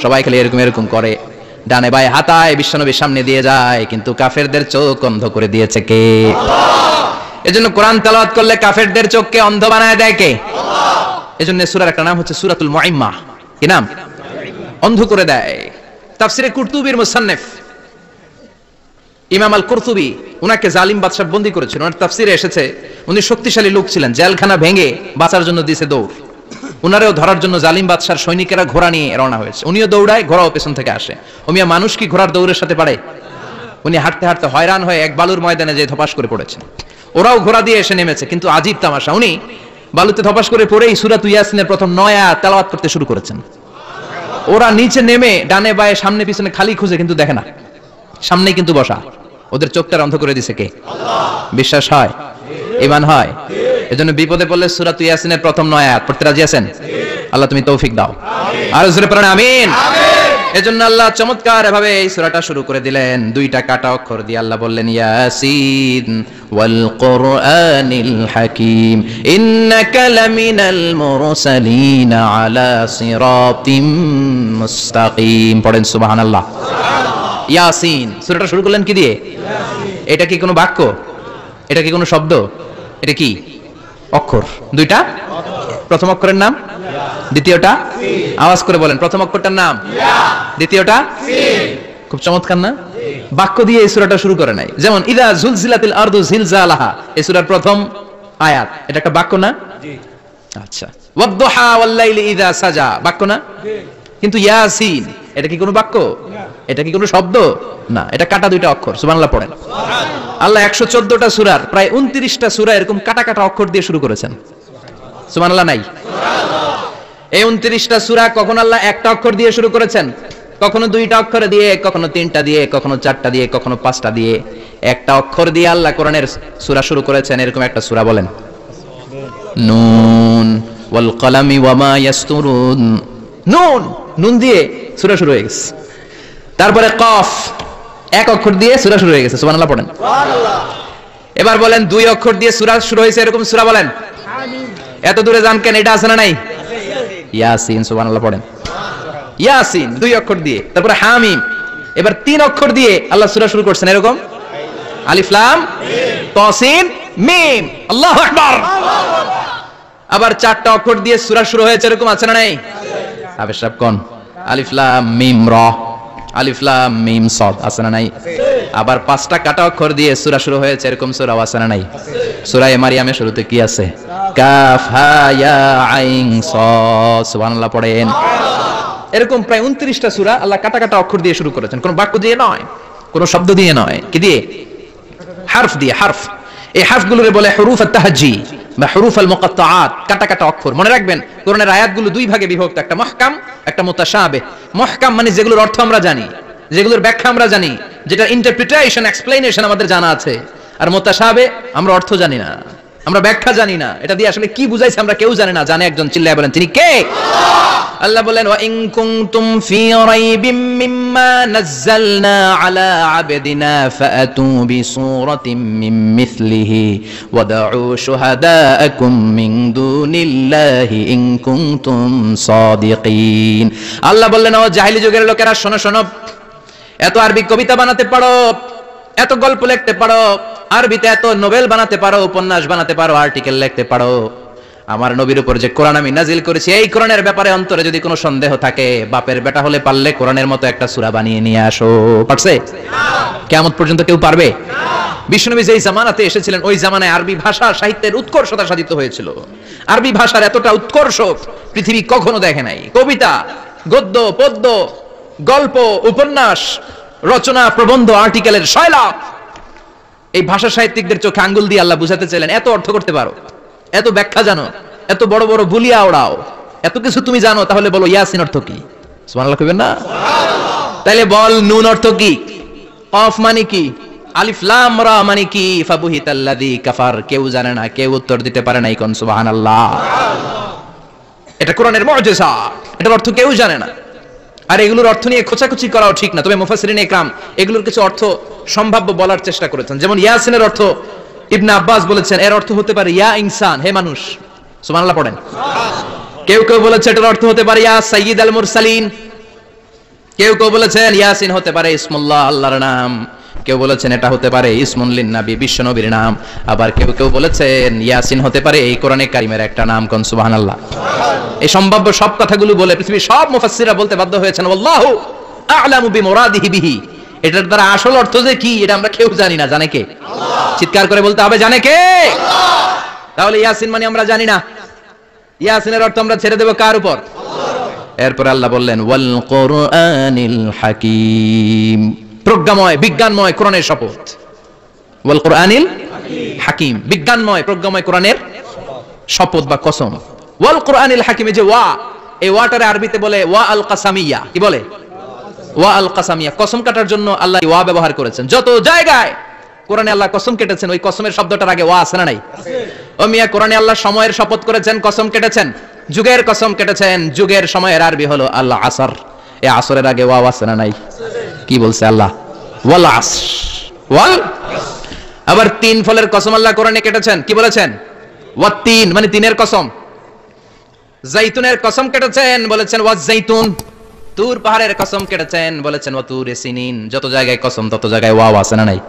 সবাই খালি এরকম এরকম করে, ডানে বায়ে হাতায় বিশ্বনবীর সামনে দিয়ে যায়, কিন্তু কাফেরদের চোখ অন্ধ করে দিয়েছে কে? আল্লাহ। এজন্য কোরআন তেলাওয়াত করলে কাফেরদের চোখকে অন্ধ বানায় দেয় কে? আল্লাহ। এজন্য সূরার একটা নাম হচ্ছে সূরাতুল মুইম্মা। কি নাম? অন্ধ করে দেয়। তাফসিরে কুরতুবীর মুসান্নিফ ইমাম আল কুরতুবী, উনাকে জালিম বাদশা বন্দী করেছিল। ওনার তাফসিরে এসেছে উনি শক্তিশালী লোক ছিলেন, জেলখানা ভেঙে বাঁচার জন্য দিছে দৌড়। উনারেও ধরার জন্য জালিম বাদশার সৈনিকেরা ঘোড়া নিয়ে রওনা হয়েছে। উনিও দৌড়ায়, ঘোড়াও পেছন থেকে আসে। ওমিয়া মানুষ কি ঘোড়ার দৌড়ের সাথে পারে? উনি হাঁটতে হাঁটতে হয়রান হয়ে এক বালুর ময়দানে যে ধপাস করে পড়েছেন। ওরাও ঘোড়া দিয়ে এসে নেমেছে, কিন্তু আজীব তামাশা, উনি বালুতে ধপাস করে পড়েই সূরা ইয়াসিনের প্রথম 9 আয়াত তেলাওয়াত করতে শুরু করেছেন। ওরা নিচে নেমে ডানে বায়ে সামনে পিছনে খালি খুঁজে, কিন্তু দেখে না, সামনেই কিন্তু বসা। ওদের চোখটা অন্ধ করে দিছে কে? আল্লাহ। বিশ্বাস হয়? ঈমান হয়? এজন্য বিপদে পড়লে সূরা ইয়াসিনের প্রথম 9 আয়াত পড়তে রাজি আছেন? আল্লাহ তুমি তৌফিক দাও। আমিন। আর জোরে পড়েন আমিন। আমিন। এজন্য আল্লাহ চমৎকার ভাবে এই সূরাটা শুরু করে দিলেন। 2টা কাটা অক্ষর দিয়ে আল্লাহ বললেন ইয়াসিন ওয়াল কুরআনিল হাকীম ইন্নাকা লামিনাল মুরসালিন আলা সিরাতিম মুস্তাকিম। পড়েন সুবহানাল্লাহ। ইয়াসিন। সূরাটা শুরু করলেন কি দিয়ে? ইয়াসিন। এটা কি কোনো বাক্য? এটা কি কোনো শব্দ? এটা কি অক্ষর? 2টা। প্রথম অক্ষরের নাম? দ্বিতীয়টা? আওয়াজ করে বলেন, প্রথম অক্ষরটার নাম? দ্বিতীয়টা? খুব চমৎকার না? বাক্য দিয়ে এই সূরাটা শুরু করে নাই। যেমন ইদা জুলজিলাতিল আরদু জিলজালাহা, এই সূরার প্রথম আয়াত, এটা একটা বাক্য না? জি। আচ্ছা। ওয়াদ-দুহা ওয়াল-লাইলি ইদা সাজা, বাক্য না? জি। কিন্তু ইয়াসিন, এটা কি কোনো বাক্য? এটা কি কোনো শব্দ? না, এটা কাটা 2টা অক্ষর। সুবহানাল্লাহ পড়েন। আল্লাহ 114টা সূরার প্রায় 29টা সূরা এরকম কাটা কাটা অক্ষর দিয়ে শুরু করেছেন। সুবহানাল্লাহ নাই? এই 29টা সূরা কখন আল্লাহ একটা অক্ষর দিয়ে শুরু করেছেন, কখনো 2টা অক্ষর দিয়ে, কখনো 3টা দিয়ে, কখনো 4টা দিয়ে, কখনো 5টা দিয়ে। একটা অক্ষর দিয়ে আল্লাহ কোরআনের সূরা শুরু করেছেন। এরকম একটা সূরা বলেন। নুন ওয়াল কলামি ওয়া মা ইয়াসতুরুন। নুন, নুন দিয়ে সূরা শুরু হয়ে গেছে। তারপরে কফ, এক অক্ষর দিয়ে সূরা শুরু হয়ে গেছে। সুবহানাল্লাহ পড়েন। সুবহানাল্লাহ। এবার বলেন 2 অক্ষর দিয়ে সূরা শুরু হয়েছে, এরকম সূরা বলেন। আমিন। এত দূরে যান কেন? এটা আছে না নাই? ইয়াসিন। সুবহানাল্লাহ পড়েন। ইয়াসিন 2 অক্ষর দিয়ে। তারপরে হামিম। এবার 3 অক্ষর দিয়ে আল্লাহ সূরা শুরু করছেন, এরকম আলিফ লাম মিম তাসিন মিম। আল্লাহু আকবার। আবার 4টা অক্ষর দিয়ে সূরা শুরু হয়েছে, এরকম আছে না নাই? আবে সব কোন? আলিফ লাম মিম রা, আলিফ লাম মিম সাদ, আছে না নাই? আবার 5টা কাটা অক্ষর দিয়ে সূরা শুরু হয়েছে, এরকম সূরা আছে না নাই? সূরা মারিয়ামের শুরুতে কি আছে? কাফ হা ইয়া আইন সাদ। সুবহানাল্লাহ পড়েন। এরকম প্রায় 29টা সূরা আল্লাহ কাটা কাটা অক্ষর দিয়ে শুরু করেছেন, কোন বাক্য দিয়ে নয়, কোন শব্দ দিয়ে নয়। কি দিয়ে? হারফ দিয়ে। হারফ, এই হারফগুলোরে বলে হুরুফ আত-তাহজ্জি বা হুরুফ আল-মুকাত্তাআত, কাটা কাটা অক্ষর। মনে রাখবেন কোরআনের আয়াতগুলো 2 ভাগে বিভক্ত, একটা মুহকাম, একটা মুতাশাবিহ। মুহকাম মানে যেগুলোর অর্থ আমরা জানি, যেগুলোর ব্যাখ্যা আমরা জানি, যেটা ইন্টারপ্রিটেশন, এক্সপ্লেনেশন আমাদের জানা আছে। আর মুতাশাবিহ আমরা অর্থ জানি না, আমরা ব্যাখ্যা জানি না, এটা দিয়ে আসলে কি বুঝাইছে আমরা কেউ জানি না। জানে একজন, চিল্লায় বলেন তিনি কে? আল্লাহ বলেন ওয়া ইন কুনতুম ফি রাইবিম মিম্মা নাযালনা আলা আবদিনা ফাআতু বিসূরাতিন মিন মিসলিহি ওয়াদউ শুহাদাআকুম মিন দুনিল্লাহি ইন কুনতুম সাদিকিন। আল্লাহ বললেন ও জাহেলি যুগের লোকেরা, শোনো শোনো, এত আরবি কবিতা বানাতে পারো, এত গল্প লিখতে পারো, আরবিতে এত নোবেল বানাতে পারো, উপন্যাস বানাতে পারো, আর্টিকেল লিখতে পারো, আমার নবীর উপর যে কোরআন আমি নাজিল করেছি, এই কোরআনের ব্যাপারে অন্তরে যদি কোনো সন্দেহ থাকে, বাপের বেটা হলে পারলে কোরআনের মতো একটা সূরা বানিয়ে নিয়ে আসো। পারছে? কিয়ামত পর্যন্ত কেউ পারবে? বিশ্বনবী যেই জামানাতে এসেছিলেন, ওই জামানায় আরবি ভাষা সাহিত্যের উৎকর্ষতা সাধিত হয়েছিল। আরবি ভাষার এতটা উৎকর্ষ পৃথিবী কখনো দেখে নাই। কবিতা, গদ্য, পদ্য, গল্প, উপন্যাস, রচনা, প্রবন্ধ, আর্টিকেলের শৈলাপ, এই ভাষা সাহিত্যিকদের চোখে আঙ্গুল দিয়ে আল্লাহ বুঝাতে চাইলেন, এত অর্থ করতে পারো, এত ব্যাখ্যা জানো, এত বড় বড় বুলিয়া ওড়াও, এত কিছু তুমি জানো, তাহলে বলো ইয়াসিন অর্থ কি? সুবহানাল্লাহ কইবেন না? তাইলে বল নুন অর্থ কি, কফ মানে কি, আলিফ লাম রা মানে কি, ফাবুহিতাল্লাযী কাফার। কেউ জানে না, কেউ উত্তর দিতে পারে না। কোন সুবহানাল্লাহ। এটা কোরআনের মুজিজা, এটার অর্থ কেউ জানে না। আর এগুলোর অর্থ নিয়ে খোঁচাখুচি করাও ঠিক না। তবে মুফাসসিরিনে ইকরাম এগুলোর কিছু অর্থ সম্ভাব্য বলার চেষ্টা করেছেন। যেমন ইয়াসিনের অর্থ ইবনে আব্বাস বলেছেন, এর অর্থ হতে পারে ইয়া ইনসান, হে মানুষ। সুবহানাল্লাহ পড়েন। কেউ কেউ বলেছে এটার অর্থ হতে পারে ইয়া সাইয়্যিদ আল মুরসালিন। কেউ কেউ বলেছেন ইয়াসিন হতে পারে ইসমুল্লাহ, আল্লাহর নাম। কেউ বলেছেন এটা হতে পারে ইসমুন লিন নবী, বিশ্ব নবীর নাম। আবার কেউ কেউ বলেছেন ইয়াসিন হতে পারে এই কোরআনে কারিমের একটা নাম। কোন সুবহানাল্লাহ। এই সম্ভাব্য সব কথাগুলো বলে পৃথিবীর সব মুফাসসিররা বলতে বাধ্য হয়েছেন আল্লাহু আ'লামু বিমুরাদিহি বিহি। এটার দ্বারা আসল অর্থ যে কি এটা আমরা কেউ জানি না। জানে কে? আল্লাহ। চিৎকার করে বলতে হবে, জানে কে? আল্লাহ। তাহলে ইয়াসিন মানে আমরা জানি না, ইয়াসিনের অর্থ আমরা ছেড়ে দেব কার উপর? আল্লাহর। এরপর আল্লাহ বললেন ওয়াল কুরআনিল হাকীম, প্রজ্ঞাময় বিজ্ঞানময় কোরআনের শপথ। ওয়াল কুরআনিল হাকীম, বিজ্ঞানময় প্রজ্ঞাময় কোরআনের শপথ বা কসম। ওয়াল কুরআনিল হাকীম, যে ওয়া, এই ওয়াটারে আরবিতে বলে ওয়া আল কাসামিয়া। কি বলে? ওয়া আল কাসামিয়া, কসম কাটার জন্য আল্লাহ ওয়া ব্যবহার করেছেন। যত জায়গায় কোরআনে আল্লাহ কসম কেটেছেন, ওই কসমের শব্দটার আগে ওয়া আছে না নাই? ও মিয়া, কোরআনে আল্লাহ সময়ের শপথ করেছেন, কসম কেটেছেন, যুগের কসম কেটেছেন। যুগের সময়ের আরবি হলো আল্লাহ আসর। এই আসরের আগে ওয়া আছে না নাই? কি বলছে আল্লাহ? ওয়াল আসর, ওয়াল। আবার তিন ফলের কসম আল্লাহ কোরআনে কেটেছেন, কি বলেছেন? ওয়াত তিন, মানে তিনের কসম। জাইতুনের কসম কেটেছেন, বলেছেন ওয়াজ জাইতুন। তুর পাহাড়ের কসম কেটেছেন, বলেছেন ওয়া তুর সিনিন। যত জায়গায় কসম তত জায়গায় ওয়া আছে না নাই?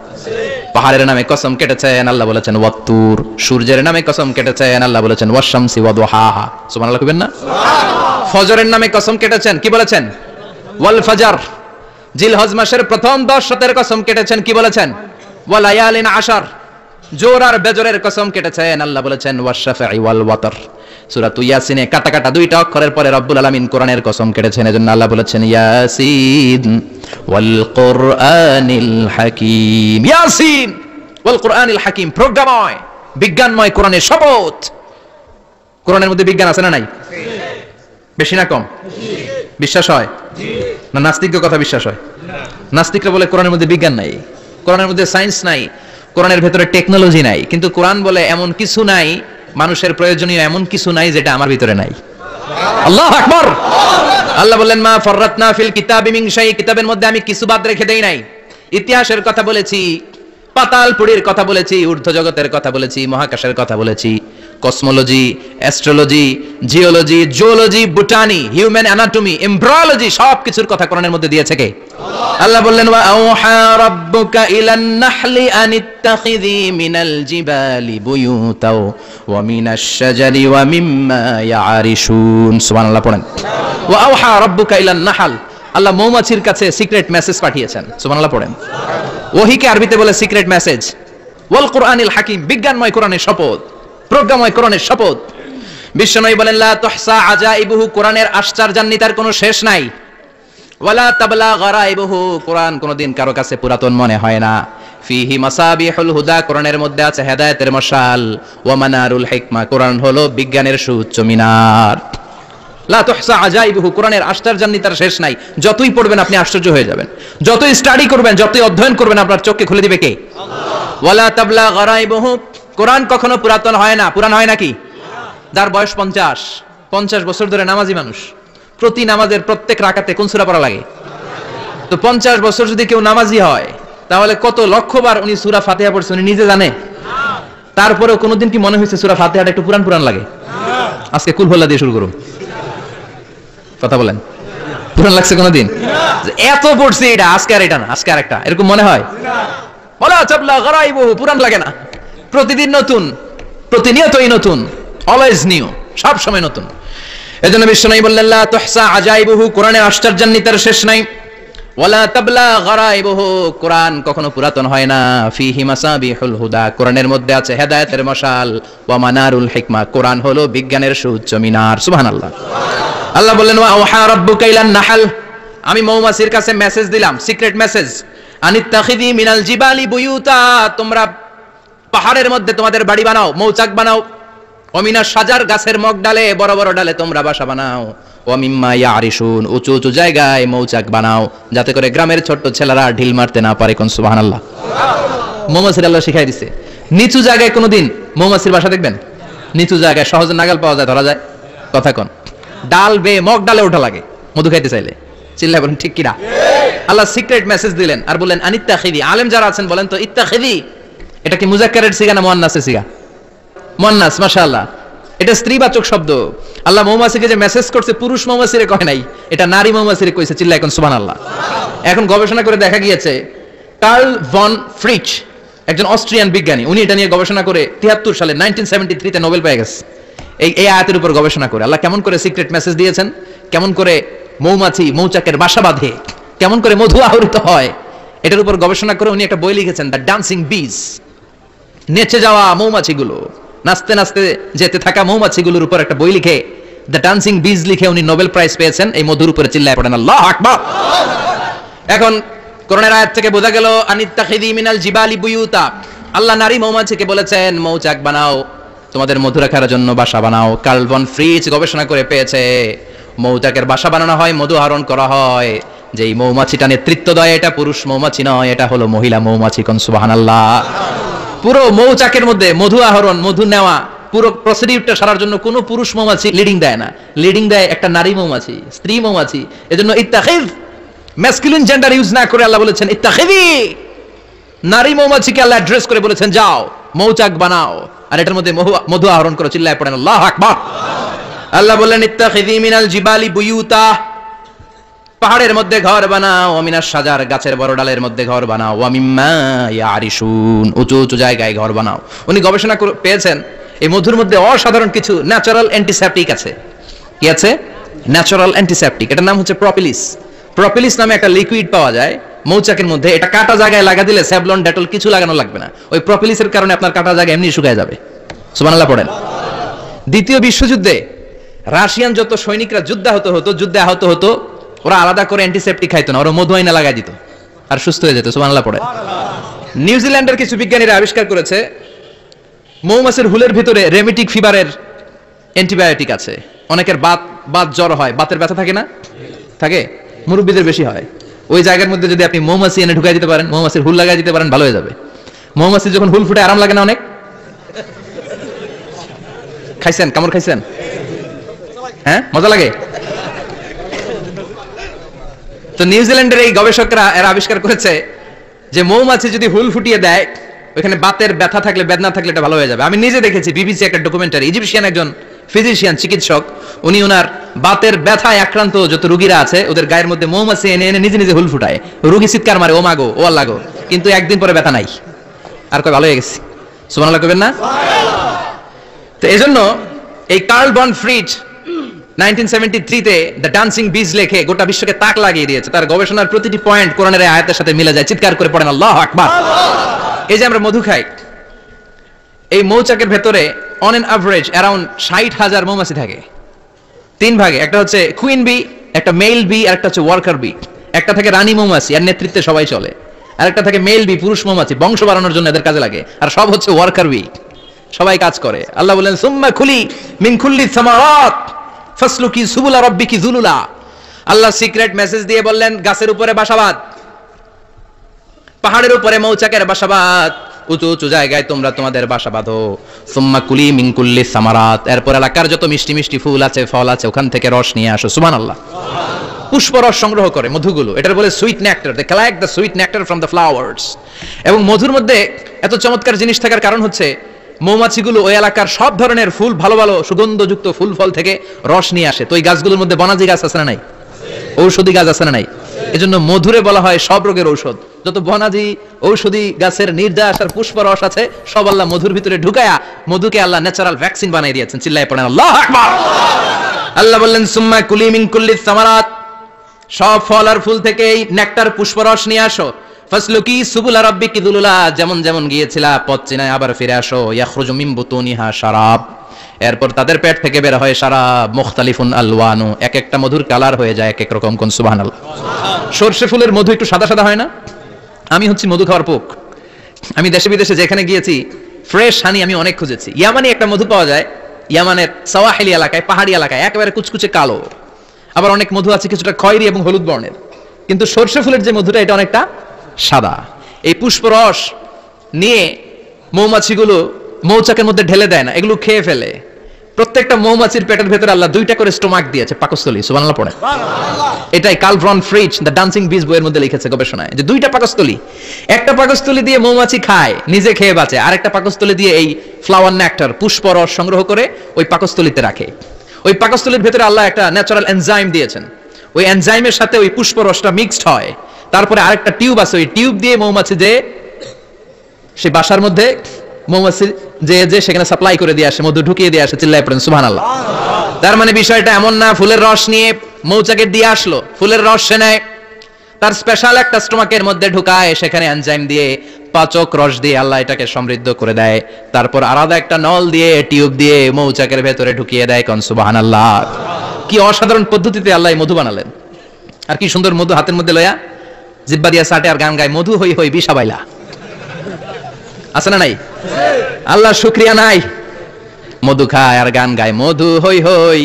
পাহাড়ের নামে কসম কেটেছেন, আল্লাহ বলেছেন ওয়াত তুর। সূর্যের নামে কসম কেটেছেন, আল্লাহ বলেছেন ওয়াশ শামসি ওয়া দুহাহা। সুবহানাল্লাহ কইবেন না? সুবহানাল্লাহ। ফজরের নামে কসম কেটেছেন, কি বলেছেন? ওয়াল ফাজর। জিলহজ মাসের প্রথম 10 রাতের কসম কেটেছেন, কি বলেছেন? ওয়া লায়ালিন আশর। জোর আর বেজরের কসম কেটেছেন, আল্লাহ বলেছেন ওয়াশ শাফাঈ ওয়াল ওয়াতর। সূরা ইয়াসিনে কাটা কাটা দুইটা অক্ষরের পরে রব্বুল আলামিন কোরআনের কসম কেটেছেন, এজন্য আল্লাহ বলেছেন ইয়াসিন ওয়াল কুরআনিল হাকীম। ইয়াসিন ওয়াল কুরআনিল হাকীম, প্রজ্ঞাময় বিজ্ঞানময় কোরআনের শপথ। কোরআনের মধ্যে বিজ্ঞান আছে না নাই? বেশি না কম? বিশ্বাস হয় না? নাস্তিকদের কথা বিশ্বাস হয়? নাস্তিকরা বলে কোরআনের মধ্যে বিজ্ঞান নাই, কোরআনের মধ্যে সায়েন্স নাই, কোরআনের ভেতরে টেকনোলজি নাই। কিন্তু কোরআন বলে এমন কিছু নাই, মানুষের প্রয়োজনীয় এমন কিছু নাই যেটা আমার ভিতরে নাই। আল্লাহু আকবার। আল্লাহ বললেন মা ফাররাতনা ফিল কিতাবি মিন শাই, কিতাবের মধ্যে আমি কিছু বাদ রেখে দেই নাই। ইতিহাসের কথা বলেছি, পাতালপুরীর কথা বলেছি, ঊর্ধ্ব জগতের কথা বলেছি, মহাকাশের কথা বলেছি, cosmology, astrology, geology, zoology, botany, human anatomy, embryology, সব কিছুর কথা কোরআনের মধ্যে দিয়েছে কে? আল্লাহ বললেন ওয়া আওহা রাব্বুকা ইলান নাহলি আনিত্তাখিযি মিনাল জিবালি বুয়ুতাও ওয়া মিনাশ শাজারি ওয়া মিম্মা ইয়ারিশুন। সুবহানাল্লাহ পড়েন। ওয়া আওহা রাব্বুকা ইলান নাহল, আল্লাহ মৌমাছির কাছে সিক্রেট মেসেজ পাঠিয়েছেন। সুবহানাল্লাহ পড়েন। ওহীকে আরবিতে বলে সিক্রেট মেসেজ। ওয়াল কুরআনিল হাকীম, বিজ্ঞানময় কোরআনের শপথ, প্রজ্ঞাময় কোরআনের শপথ। বিশ্বনবী বলেন লা তুহসা আজাইবুহু, কোরআনের আশ্চর্যান্বিতার কোনো শেষ নাই। ওয়ালা তাবলা গারাইবুহু, কোরআন কোনদিন কারো কাছে পুরাতন মনে হয় না। ফিহি মাসাবিহুল হুদা, কোরআনের মধ্যে আছে হেদায়েতের মশাল। ওয়া মানারুল হিকমা, কোরআন হলো বিজ্ঞানের সুউচ্চ মিনার। লা তুহসা আজাইবুহু, কোরআনের আশ্চর্যান্বিতার শেষ নাই। যতই পড়বেন আপনি আশ্চর্য হয়ে যাবেন, যতই স্টাডি করবেন, যতই অধ্যয়ন করবেন, আপনার চোখকে খুলে দিবে কে? আল্লাহ। ওয়ালা তাবলা গারাইবুহু, কোরআন কখনো পুরাতন হয় না। পুরান হয় নাকি? যার বয়স 50 বছর ধরে নামাজি মানুষ, প্রতি নামাজের প্রত্যেক রাকাতে কোন সূরা পড়া লাগে? তো 50 বছর যদি কেউ নামাজি হয়, তাহলে কত লক্ষবার উনি সূরা ফাতিহা পড়ছে উনি নিজে জানে? তারপরেও কোনোদিন কি মনে হয়েছে সূরা ফাতিহাটা একটু পুরান পুরান লাগে? আজকে কুল হল্লা দিয়ে শুরু করুন। কথা বলেন, পুরান লাগছে কোনোদিন? এত পড়ছে এটা, আজকে আর এটা না, আজকে আর একটা, এরকম মনে হয়? ওয়ালা তাবলা গারাইবুহু, পুরান লাগে না। প্রতিদিন নতুন, প্রতিনিয়তই নতুন। অলওয়েজ নিউ, সব সময় নতুন। এজন্য বিশ্বনবী বললেন লা তুহসা আজাইবুহু, কোরআনের আশ্চর্যান্বিতার শেষ নাই। ওয়ালা তাবলা গারাইবুহু, কোরআন কখনো পুরাতন হয় না। ফিহি মাসাবিহুল হুদা, কোরআনের মধ্যে আছে হেদায়েতের মশাল। ওয়া মানারুল হিকমা, কোরআন হলো বিজ্ঞানের সুউচ্চ মিনার। সুবহানাল্লাহ। আল্লাহ বললেন ওয়া আওহা রাব্বুকা ইলান নাহল, আমি মৌমাছির কাছে মেসেজ দিলাম, সিক্রেট মেসেজ, আনিত্তাখিযি মিনাল জিবালি বুয়ুতা, তোমরা পাহাড়ের মধ্যে তোমাদের বাড়ি বানাও, মৌচাক বানাও। ওমিনা সাজার, গাছের মগ ডালে, বড় বড় ডালে তোমরা বাসা বানাও। ওয়ামিম্মা ইয়ারিশুন, উঁচু উঁচু জায়গায় মৌচাক বানাও, যাতে করে গ্রামের ছোট্ট ছেলেরা ঢিল মারতে না পারে। কোন সুবহানাল্লাহ। মৌমাছির আল্লাহ শিখাই দিছে। নিচু জায়গায় কোনোদিন মৌমাছির বাসা দেখবেন? নিচু জায়গায় সহজে নাগাল পাওয়া যায়, ধরা যায়। কথা কোন? ডাল বেয়ে মগ ডালে ওঠা লাগে মধু খাইতে চাইলে। চিল্লায় বলেন ঠিক কিনা? আল্লাহ সিক্রেট মেসেজ দিলেন আর বললেন আনিত্তাখিযি। আলেম যারা আছেন বলেন তো ইত্তাখিযি এটা কি মুযাক্কারের সিগা না মুয়ান্নাসের সিগা? মুয়ান্নাস, মাশাআল্লাহ। এটা স্ত্রীবাচক শব্দ। আল্লাহ মৌমাছিকে যে মেসেজ করছে পুরুষ মৌমাছিরে কয় নাই, এটা নারী মৌমাছিরে কইছে। চিল্লায় এখন সুবহানাল্লাহ। এখন গবেষণা করে দেখা গিয়েছে কার্ল ভন ফ্রিচ, একজন অস্ট্রিয়ান বিজ্ঞানী, উনি এটা নিয়ে গবেষণা করে 73 সালে 1973 তে নোবেল পেয়ে গেছে। এই আয়াতের উপর গবেষণা করে আল্লাহ কেমন করে সিক্রেট মেসেজ দিয়েছেন, কেমন করে মৌমাছি মৌচাকের বাসা বাঁধে, কেমন করে মধু আহরিত হয়, এটার উপর গবেষণা করে উনি একটা বই লিখেছেন, দ্য ডান্সিং বিজ। নেচে যাওয়া মৌমাছিগুলো, নাচতে নাচতে যেতে থাকা মৌমাছিগুলোর উপর একটা বই লিখে, দ্য ডান্সিং বিজ লিখে উনি নোবেল প্রাইজ পেয়েছেন এই মধুর উপরে। চিল্লায় পড়েন আল্লাহু আকবার। এখন কোরআনের আয়াত থেকে বোঝা গেল আনিত্তাখিযি মিনাল জিবালি বুয়ুতা, আল্লাহ নারী মৌমাছিকে বলেছেন মৌচাক বানাও, তোমাদের মধু রাখার জন্য বাসা বানাও। কার্ল ভন ফ্রিচ গবেষণা করে পেয়েছে মৌচাকের বাসা বানানো হয়, মধু আহরণ করা হয়, যেই মৌমাছিটা নেতৃত্ব দেয় এটা পুরুষ মৌমাছি নয়, এটা হলো মহিলা মৌমাছি। কোন সুবহানাল্লাহ। পুরো মৌচাকের মধ্যে মধু আহরণ, মধু নেওয়া, পুরো প্রসিডিউরটা সারার জন্য কোনো পুরুষ মৌমাছি লিডিং দেয় না, লিডিং দেয় একটা নারী মৌমাছি, স্ত্রী মৌমাছি। এজন্য ইত্তাখিয, ম্যাসকুলিন জেন্ডার ইউজ না করে আল্লাহ বলেছেন ইত্তাখিযি, নারী মৌমাছিকে আল্লাহ অ্যাড্রেস করে বলেছেন যাও মৌচাক বানাও আর এটার মধ্যে মধু আহরণ করো। চিল্লায় পড়েন আল্লাহু আকবার। আল্লাহ বললেন ইত্তাখিযি মিনাল জিবালি বুয়ুতা, পাহাড়ের মধ্যে ঘর বানাও, ওমিনাস সাজার, গাছের বড় ডালের মধ্যে ঘর বানাও, ওয়ামিম্মা ইয়ারিশুন, উঁচু উঁচু জায়গায় ঘর বানাও। উনি গবেষণা পেয়েছেন এই মধুর মধ্যে অসাধারণ কিছু ন্যাচারাল অ্যান্টিসেপটিক আছে। কি আছে? Natural antiseptic. এটার নাম হচ্ছে প্রপিলিস। প্রপিলিস নামে একটা লিকুইড পাওয়া যায় মৌচাকের মধ্যে, এটা কাটা জায়গায় লাগা দিলে স্যাভলন ডেটল কিছু লাগানো লাগবে না, ওই প্রপিলিসের কারণে আপনার কাটা জায়গা এমনি শুকায় যাবে। সুবহানাল্লাহ পড়েন। দ্বিতীয় বিশ্বযুদ্ধে রাশিয়ান যত সৈনিকরা যুদ্ধে আহত হতো, ওরা আলাদা করে অ্যান্টিসেপটিক খাইতো না, ওরা মধু আইনা লাগাই দিত আর সুস্থ হয়ে যেত। সুবহানাল্লাহ পড়েন। নিউজিল্যান্ডের কিছু বিজ্ঞানীরা আবিষ্কার করেছে মৌমাছির হুলের ভিতরে রেমিটিক ফিভারের অ্যান্টিবায়োটিক আছে। অনেকের বাত জ্বর হয়, বাতের ব্যথা থাকে না? থাকে, মুরব্বীদের বেশি হয়। ওই জায়গার মধ্যে যদি আপনি মৌমাছি এনে ঢুকাই দিতে পারেন, মৌমাছির হুল লাগাই দিতে পারেন, ভালো হয়ে যাবে। মৌমাছি যখন হুল ফুটে আরাম লাগে না অনেক? খাইছেন? কামড় খাইছেন? হ্যাঁ, মজা লাগে। তো নিউজিল্যান্ডের এই গবেষকরা এরা আবিষ্কার করেছে যে মৌমাছি যদি হুল ফুটিয়ে দেয়, ওখানে বাতের ব্যথা থাকলে, বেদনা থাকলে এটা ভালো হয়ে যাবে। আমি নিজে দেখেছি, বিবিসি একটা ডকুমেন্টারি, ইজিপশিয়ান একজন ফিজিশিয়ান, চিকিৎসক, উনি ওনার বাতের ব্যথায় আক্রান্ত যত রোগীরা আছে ওদের গায়ের মধ্যে মৌমাছি এনে এনে নিজে নিজে হুল ফুটায়, রোগী চিৎকার মারে ও মাগো ও আল্লাহ গো, কিন্তু একদিন পরে ব্যথা নাই, আর কয় ভালো হয়ে গেছে। সুবহানাল্লাহ কইবেন না? তো এজন্য এই কার্ল ভন ফ্রিচ 1973 তে দ্য ডান্সিং বিজ লেখে গোটা বিশ্বকে তাক লাগিয়ে দিয়েছে। তার গবেষণার প্রতিটি পয়েন্ট কোরআনের আয়াতের সাথে মিলে যায়। চিৎকার করে পড়েন আল্লাহু আকবার। এই যে আমরা মধু খাই, এই মৌচাকের ভেতরে অন এন অ্যাভারেজ অ্যারাউন্ড 60,000 মৌমাছি থাকে। তিন ভাগে, একটা হচ্ছে কুইন বি, একটা মেল বি, আর একটা হচ্ছে ওয়ার্কার বি। একটা থাকে রানী মৌমাছি, আর নেতৃত্বে সবাই চলে। আর একটা থাকে মেল বি, পুরুষ মৌমাছি, বংশ বাড়ানোর জন্য এদের কাজে লাগে। আর সব হচ্ছে ওয়ার্কার বি, সবাই কাজ করে। আল্লাহ বলেন সুম্মা খুলি মিন কুল্লি সামারাত ফাসলুকি সুবুলা রাব্বিকি যুলুলা। আল্লাহ সিক্রেট মেসেজ দিয়ে বললেন গাছের উপরে বাসাবাদ, পাহাড়ের উপরে মৌচাকের বাসাবাদ, উঁচু উঁচু জায়গায় তোমরা তোমাদের বাসা বাঁধো। সুম্মা কুলি মিন কুল্লি সামারাত, এরপর এলাকার যত মিষ্টি মিষ্টি ফুল আছে, ফল আছে, ওখান থেকে রস নিয়ে আসো। সুবহানাল্লাহ। পুষ্প রস সংগ্রহ করে মধুগুলো, এটার বলে sweet nectar. They collect the sweet nectar from the flowers. এবং মধুর মধ্যে এত চমৎকার জিনিস থাকার কারণ হচ্ছে মৌমাছিগুলো ওই এলাকার সব ধরনের ফুল, ভালো ভালো সুগন্ধযুক্ত ফুল ফল থেকে রস নিয়ে আসে। তো এই গাছগুলোর মধ্যে বনাজি গাছ আছে না নাই? ঔষধি গাছ আছে না নাই? এজন্য মধুরে বলা হয় সব রোগের ঔষধ। যত বনাজি ঔষধি গাছের নির্যাস আর পুষ্পরস আছে সব আল্লাহ মধুর ভিতরে ঢুকায়া মধুকে আল্লাহ ন্যাচারাল ভ্যাকসিন বানিয়ে দিয়েছেন। চিল্লায় পড়েন আল্লাহু আকবার। আল্লাহ বললেন সুম্মা কুলি মিন কুল্লিস সামারাত, সব ফল আর ফুল থেকে এই নেকটার পুষ্পরস নিয়ে আসো। ফাসলুকি সুবুলা রাব্বিকি যুলুলা, যেমন যেমন গিয়েছিলা পথ চিনায় আবার ফিরে আসো। ইয়াখরুজু মিন বুতুনিহা শারাব, এরপর তাদের পেট থেকে বের হয় শারাব মুখতালিফুন আলওয়ানু, এক একটা মধুর কালার হয়ে যায় এক এক রকম। কোন সুবহানাল্লাহ। সরষে ফুলের মধু একটু সাদা সাদা হয় না? আমি হচ্ছি মধু খাওয়ার পোক। আমি দেশে বিদেশে যেখানে গিয়েছি ফ্রেশ হানি আমি অনেক খুঁজেছি। ইয়ামানি একটা মধু পাওয়া যায়, ইয়ামানের সাওয়াহিলি এলাকায়, পাহাড়ি এলাকায়, একেবারে কুচকুচে কালো। আবার অনেক মধু আছে কিছুটা খয়েরি এবং হলুদ বর্ণের, কিন্তু সরষে ফুলের যে মধুটা এটা অনেকটা সাদা। এই পুষ্পরস নিয়ে মৌমাছিগুলো মৌচাকের মধ্যে ঢেলে দেয় না, এগুলো খেয়ে ফেলে। প্রত্যেকটা মৌমাছির পেটের ভেতরে আল্লাহ দুইটা করে স্টোমাক দিয়েছে, পাকস্থলী। সুবহানাল্লাহ পড়ে। এটাই Karl von Frisch the dancing bees বইয়ের মধ্যে লিখেছে গবেষণায়, যে দুইটা পাকস্থলী, একটা পাকস্থলী দিয়ে মৌমাছি খায় নিজে খেয়ে বাঁচে, আরেকটা পাকস্থলী দিয়ে এই ফ্লাওয়ার নেকটার পুষ্পরস সংগ্রহ করে ওই পাকস্থলীতে রাখে। ওই পাকস্থলীর ভেতরে আল্লাহ একটা ন্যাচারাল এনজাইম দিয়েছেন, ওই এনজাইমের সাথে ওই পুষ্পরসটা মিক্সড হয়। তারপরে আরেকটা টিউব আছে, ওই টিউব দিয়ে মৌমাছি যে সেই বাসার মধ্যে মৌমাছি যে সেখানে সাপ্লাই করে দিয়ে আসে, মধু ঢুকিয়ে দিয়ে আসে। চিল্লায় পড়েন সুবহানাল্লাহ। তার মানে বিষয়টা এমন না ফুলের রস নিয়ে মৌচাকে দিয়ে আসলো, ফুলের রস সে নেয়, তার স্পেশাল একটা স্টোমাকের মধ্যে ঢুকায়, সেখানে এনজাইম দিয়ে পাচক রস দিয়ে আল্লাহ এটাকে সমৃদ্ধ করে দেয়। তারপর আলাদা একটা নল দিয়ে টিউব দিয়ে মৌচাকের ভেতরে ঢুকিয়ে দেয়। কোন সুবহানাল্লাহ। কি অসাধারণ পদ্ধতিতে আল্লাহ মধু বানালেন। আর কি সুন্দর মধু হাতের মধ্যে লয়া জিব্বা দিয়া সাটে আর গান গায়, মধু হই হই বিষাবাইলা। আছে না নাই? আল্লাহ শুকরিয়া নাই? মধু খায় আর গান গায়, মধু হই হই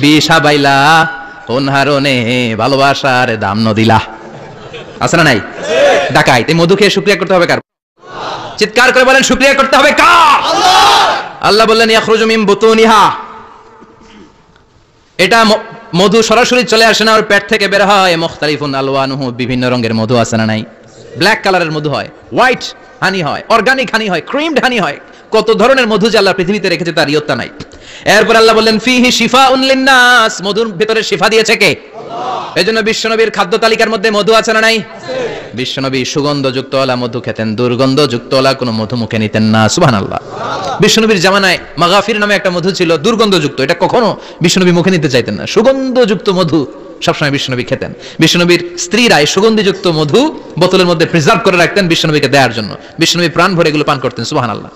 বিষাবাইলা, অনহারনে ভালোবাসার দাম নদিলা। আছে না নাই? ডাকাইত। এই মধু খেয়ে শুকরিয়া করতে হবে কার? চিৎকার করে বলেন শুকরিয়া করতে হবে কার? আল্লাহ বললেন ইয়াখরুজু মিন বুতুনিহা, এটা মধু সরাসরি চলে আসে না, ওর পেট থেকে বের হয়। মুখতালিফুন আলওয়ানুহু, বিভিন্ন রঙের মধু। আছে না নাই? ব্ল্যাক কালারের মধু হয়, হোয়াইট হানি হয়, অর্গানিক হানি হয়, ক্রিমড হানি হয়। কত ধরনের মধু যে আল্লাহ পৃথিবীতে রেখেছে তার ইয়ত্তা নাই। এরপর আল্লাহ বললেন ফিহি শিফাউন লিন্নাস, মধুর ভিতরে শিফা দিয়েছে কে? আল্লাহ। এজন্য বিশ্বনবীর খাদ্য তালিকার মধ্যে মধু আছে না নাই? বিশ্বনবী সুগন্ধযুক্ত ওলা মধু খেতেন, দুর্গন্ধযুক্ত ওলা কোনো মধু মুখে নিতেন না। সুবহানাল্লাহ। বিশ্বনবীর জামানায় মাগাফির নামে একটা মধু ছিল, দুর্গন্ধযুক্ত, এটা কখনো বিশ্বনবী মুখে নিতে চাইতেন না। সুগন্ধযুক্ত মধু সবসময় বিশ্বনবী খেতেন। বিশ্বনবীর স্ত্রীরা সুগন্ধিযুক্ত মধু বোতলের মধ্যে প্রিজার্ভ করে রাখতেন বিশ্বনবীকে দেওয়ার জন্য। বিশ্বনবী প্রাণ ভরে এগুলো পান করতেন। সুবহানাল্লাহ।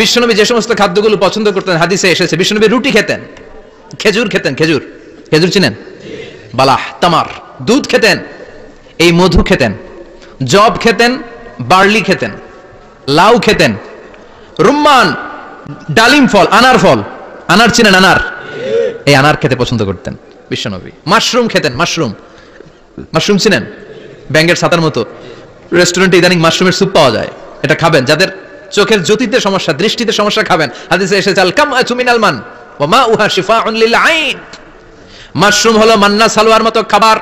বিশ্বনবী যে সমস্ত খাদ্যগুলো পছন্দ করতেন হাদিসে এসেছে, বিশ্বনবী রুটি খেতেন, খেজুর খেতেন, খেজুর, খেজুর চিনেন? বালাহ, তামার, দুধ খেতেন, এই মধু খেতেন, জব খেতেন, বার্লি খেতেন, লাউ খেতেন, রুম্মান, ডালিম ফল, আনার ফল, আনার চিনেন? আনার, এই আনার খেতে পছন্দ করতেন বিশ্বনবী। মাশরুম খেতেন, মাশরুম, মাশরুম চিনেন? ব্যাঙের ছাতার মতো। রেস্টুরেন্টে ইদানিং মাশরুমের স্যুপ পাওয়া যায়, এটা খাবেন। যাদের চোখের জ্যোতিতে সমস্যা, দৃষ্টিতে সমস্যা, খাবেন। হাদিসে এসেছে আল কামআতু মিনাল মান ওয়া মাউহা শিফাউন লিল আইন। মাশরুম হলো মান্না সালোয়ার মতো খাবার।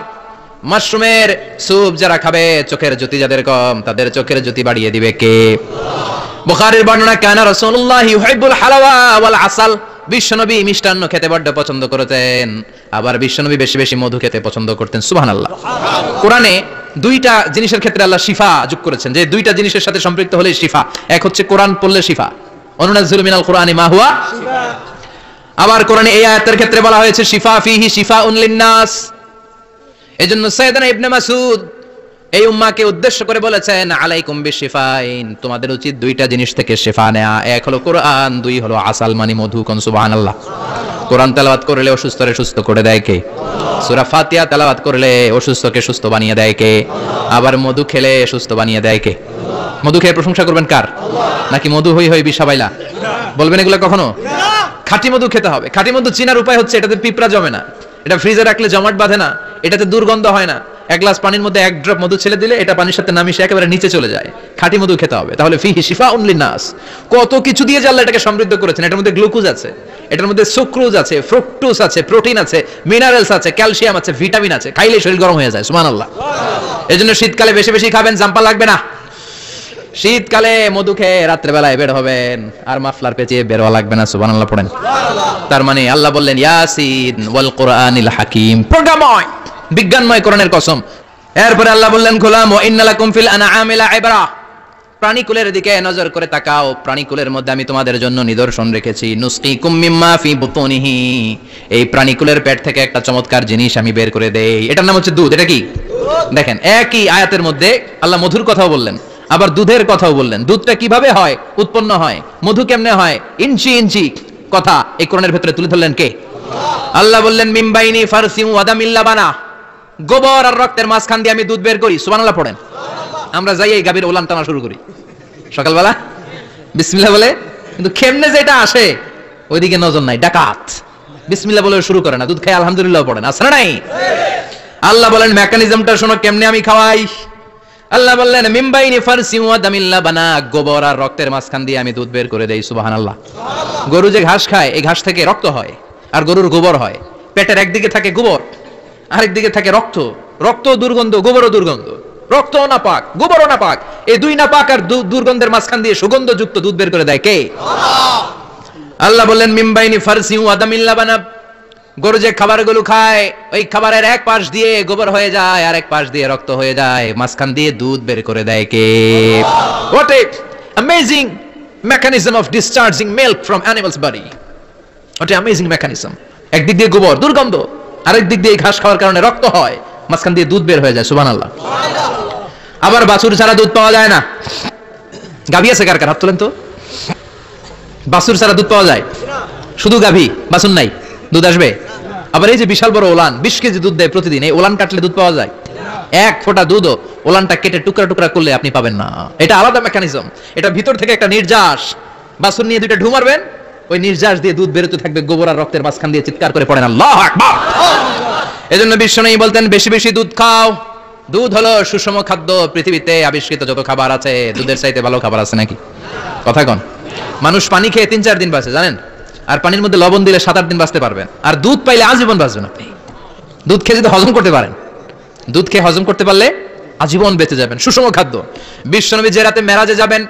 মাশরুমের স্যুপ যারা খাবে, চোখের জ্যোতি যাদের কম তাদের চোখের জ্যোতি বাড়িয়ে দিবে কে? বুখারীর বর্ণনা, কানা রাসূলুল্লাহ ইউহিব্বুল হালাওয়া ওয়াল আসাল, বিশ্বনবী মিষ্টান্ন খেতে বড্ড পছন্দ করতেন, আবার বিশ্বনবী বেশি বেশি মধু খেতে পছন্দ করতেন। সুবহানাল্লাহ। কোরআনে দুইটা জিনিসের ক্ষেত্রে আল্লাহ শিফা যোগ করেছেন, যে দুইটা জিনিসের সাথে সম্পৃক্ত হলে শিফা। এক হচ্ছে কোরআন পড়লে শিফা, অনুনাজ্জিলু মিনাল কুরআনি মা হুয়া শিফা। আবার কোরআনে এই আয়াতের ক্ষেত্রে বলা হয়েছে শিফা ফিহি শিফাউন লিন্নাস। এজন্য সাইয়েদনা ইবনে মাসউদ এই উম্মাহকে উদ্দেশ্য করে বলেছেন আলাইকুম বিশিফাইন, তোমাদের উচিত দুইটা জিনিস থেকে শিফা নেয়া। এক হলো কোরআন, দুই হলো আসাল মানে মধু। কোন সুবহানাল্লাহ। কোরআন তেলাওয়াত করলে অসুস্থরে সুস্থ করে দেয় কে? সূরা ফাতিহা তেলাওয়াত করলে অসুস্থকে সুস্থ বানিয়ে দেয় কে? আবার মধু খেলে সুস্থ বানিয়ে দেয় কে? মধু খেয়ে প্রশংসা করবেন কার? নাকি মধু হই হই বিষাবাইলা বলবেন এগুলো কখনো? খাঁটি মধু খেতে হবে। খাঁটি মধু চিনার উপায় হচ্ছে এটাতে পিঁপড়া জমে না, এটা ফ্রিজে রাখলে জমাট বাঁধে না, এটাতে দুর্গন্ধ হয় না। এক গ্লাস পানির মধ্যে এক ড্রপ মধু ছেড়ে দিলে এটা পানির সাথে না মিশে একেবারে নিচে চলে যায়। খাঁটি মধু খেতে হবে। তাহলে ফিহি শিফাউন লিন্নাস। কত কিছু দিয়ে যে আল্লাহ এটাকে সমৃদ্ধ করেছেন। এটার মধ্যে গ্লুকোজ আছে, এটার মধ্যে সুক্রোজ আছে, ফ্রুক্টোজ আছে, প্রোটিন আছে, মিনারেলস আছে, ক্যালসিয়াম আছে, ভিটামিন আছে। খাইলে শরীর গরম হয়ে যায়। সুবহানাল্লাহ। এজন্য শীতকালে বেশি বেশি খাবেন, জাম্পা লাগবে না। শীতকালে মধু খেয়ে রাত্রে বেলায় বের হবেন, আর মাফলার পেঁচিয়ে বের হওয়া লাগবে না। সুবহানাল্লাহ পড়েন। তার মানে আল্লাহ বললেন ইয়াসিন ওয়াল কুরআনিল হাকিম, প্রজ্ঞাময় বিজ্ঞানময় কোরআনের কসম। এরপরে আল্লাহ বললেন গোলাম ওয়া ইন্না লাকুম ফিল আনআমি লাইবরা, প্রাণীকুলের দিকে নজর করে তাকাও, প্রাণীকুলের মধ্যে আমি তোমাদের জন্য নিদর্শন রেখেছি। নুসকিকুম মিম্মা ফি বুতুনিহি, এই প্রাণীকুলের পেট থেকে একটা চমৎকার জিনিস আমি বের করে দেই, এটার নাম হচ্ছে দুধ। এটা কি? দেখেন একই আয়াতের মধ্যে আল্লাহ মধুর কথাও বললেন, আবার দুধের কথাও বললেন। দুধটা কিভাবে হয়, উৎপন্ন হয়, মধু কেমনে হয়, ইঞ্চি ইঞ্চি কথা এই কোরআনের ভেতরে তুলে ধরলেন কে? আল্লাহ বললেন মিমবাইনি ফারসিম ওয়াদামিল লাবানা, গোবর আর রক্তের মাঝখান দিয়ে আমি দুধ বের করি। সুবহানাল্লাহ পড়েন। আমরা যাই এই গাভীর ওলান টানা শুরু করি সকালবেলা বিসমিল্লাহ বলে, কিন্তু কেমনে যেটা আসে ওইদিকে নজর নাই। ডাকাত বিসমিল্লাহ বলে শুরু করে না, দুধ খায় আলহামদুলিল্লাহ পড়েন, আছে না নাই? আল্লাহ বলেন মেকানিজমটা শোনো কেমনে আমি খাওয়াই। আল্লাহ বললেন মিমবাইনি ফারসিম ওয়াদামিল লাবানা, গোবর আর রক্তের মাঝখান দিয়ে আমি দুধ বের করে দেই। সুবহানাল্লাহ। গরু যে ঘাস খায়, এই ঘাস থেকে রক্ত হয় আর গরুর গোবর হয়। পেটের একদিকে থাকে গোবর, আরেক দিকে থাকে রক্ত। রক্ত দুর্গন্ধ, গোবরও দুর্গন্ধ। রক্ত না পাক, গোবরও না পাক, এই দুই না পাক আর দুর্গন্ধের মাঝখান দিয়ে সুগন্ধযুক্ত দুধ বের করে দেয় কে? আল্লাহ বললেন মিমবাইনি ফারসিম ওয়াদামিল লাবানা, গরু যে খাবারগুলো খায় ওই খাবারের এক পাশ দিয়ে গোবর হয়ে যায় আর এক পাশ দিয়ে রক্ত হয়ে যায়, মাঝখান দিয়ে দুধ বের করে দেয় কে? What a amazing mechanism of discharging milk from animal's body. What a amazing mechanism. একদিক দিয়ে গোবর দুর্গন্ধ, আরেক দিক দিয়ে ঘাস খাওয়ার কারণে রক্ত হয়, মাঝখান দিয়ে দুধ বের হয়ে যায়। সুবহানাল্লাহ। আবার বাছুর ছাড়া দুধ পাওয়া যায় না। গাভী আছে কার কার? হাত তোলেন তো। বাছুর ছাড়া দুধ পাওয়া যায়? শুধু গাভী, বাছুর নাই, দুধ আসবে? আবার এই যে বিশাল বড় ওলান 20 কেজি দুধ দেয় প্রতিদিন, এই ওলান কাটলে দুধ পাওয়া যায়? এক ফোঁটা দুধও ওলানটা কেটে টুকরা টুকরা করলে আপনি পাবেন না। এটা আলাদা মেকানিজম, এটা ভিতর থেকে একটা নির্যাস। বাছুর নিয়ে দুইটা ঢু মারবেন, ওই নির্যাস দিয়ে দুধ বেরোতে থাকবে, গোবর আর রক্তের মাঝখান দিয়ে চিৎকার করে পড়েন আল্লাহু আকবার। এজন্য বিশ্বনবী বলতেন বেশি বেশি দুধ খাও। দুধ হলো সুষম খাদ্য। পৃথিবীতে আবিষ্কৃত যত খাবার আছে দুধের চাইতে ভালো খাবার আছে নাকি? কথা কন। মানুষ পানি খেয়ে 3-4 দিন বাঁচে জানেন, আর পানির মধ্যে লবণ দিলে 7-8 দিন বাঁচতে পারবেন। আর দুধ পাইলে আজীবন বাঁচবেন আপনি। দুধ খেয়ে যদি হজম করতে পারেন, দুধ খেয়ে হজম করতে পারলে আজীবন বেঁচে যাবেন। সুষম খাদ্য। বিশ্বনবী যে রাতে মেরাজে যাবেন,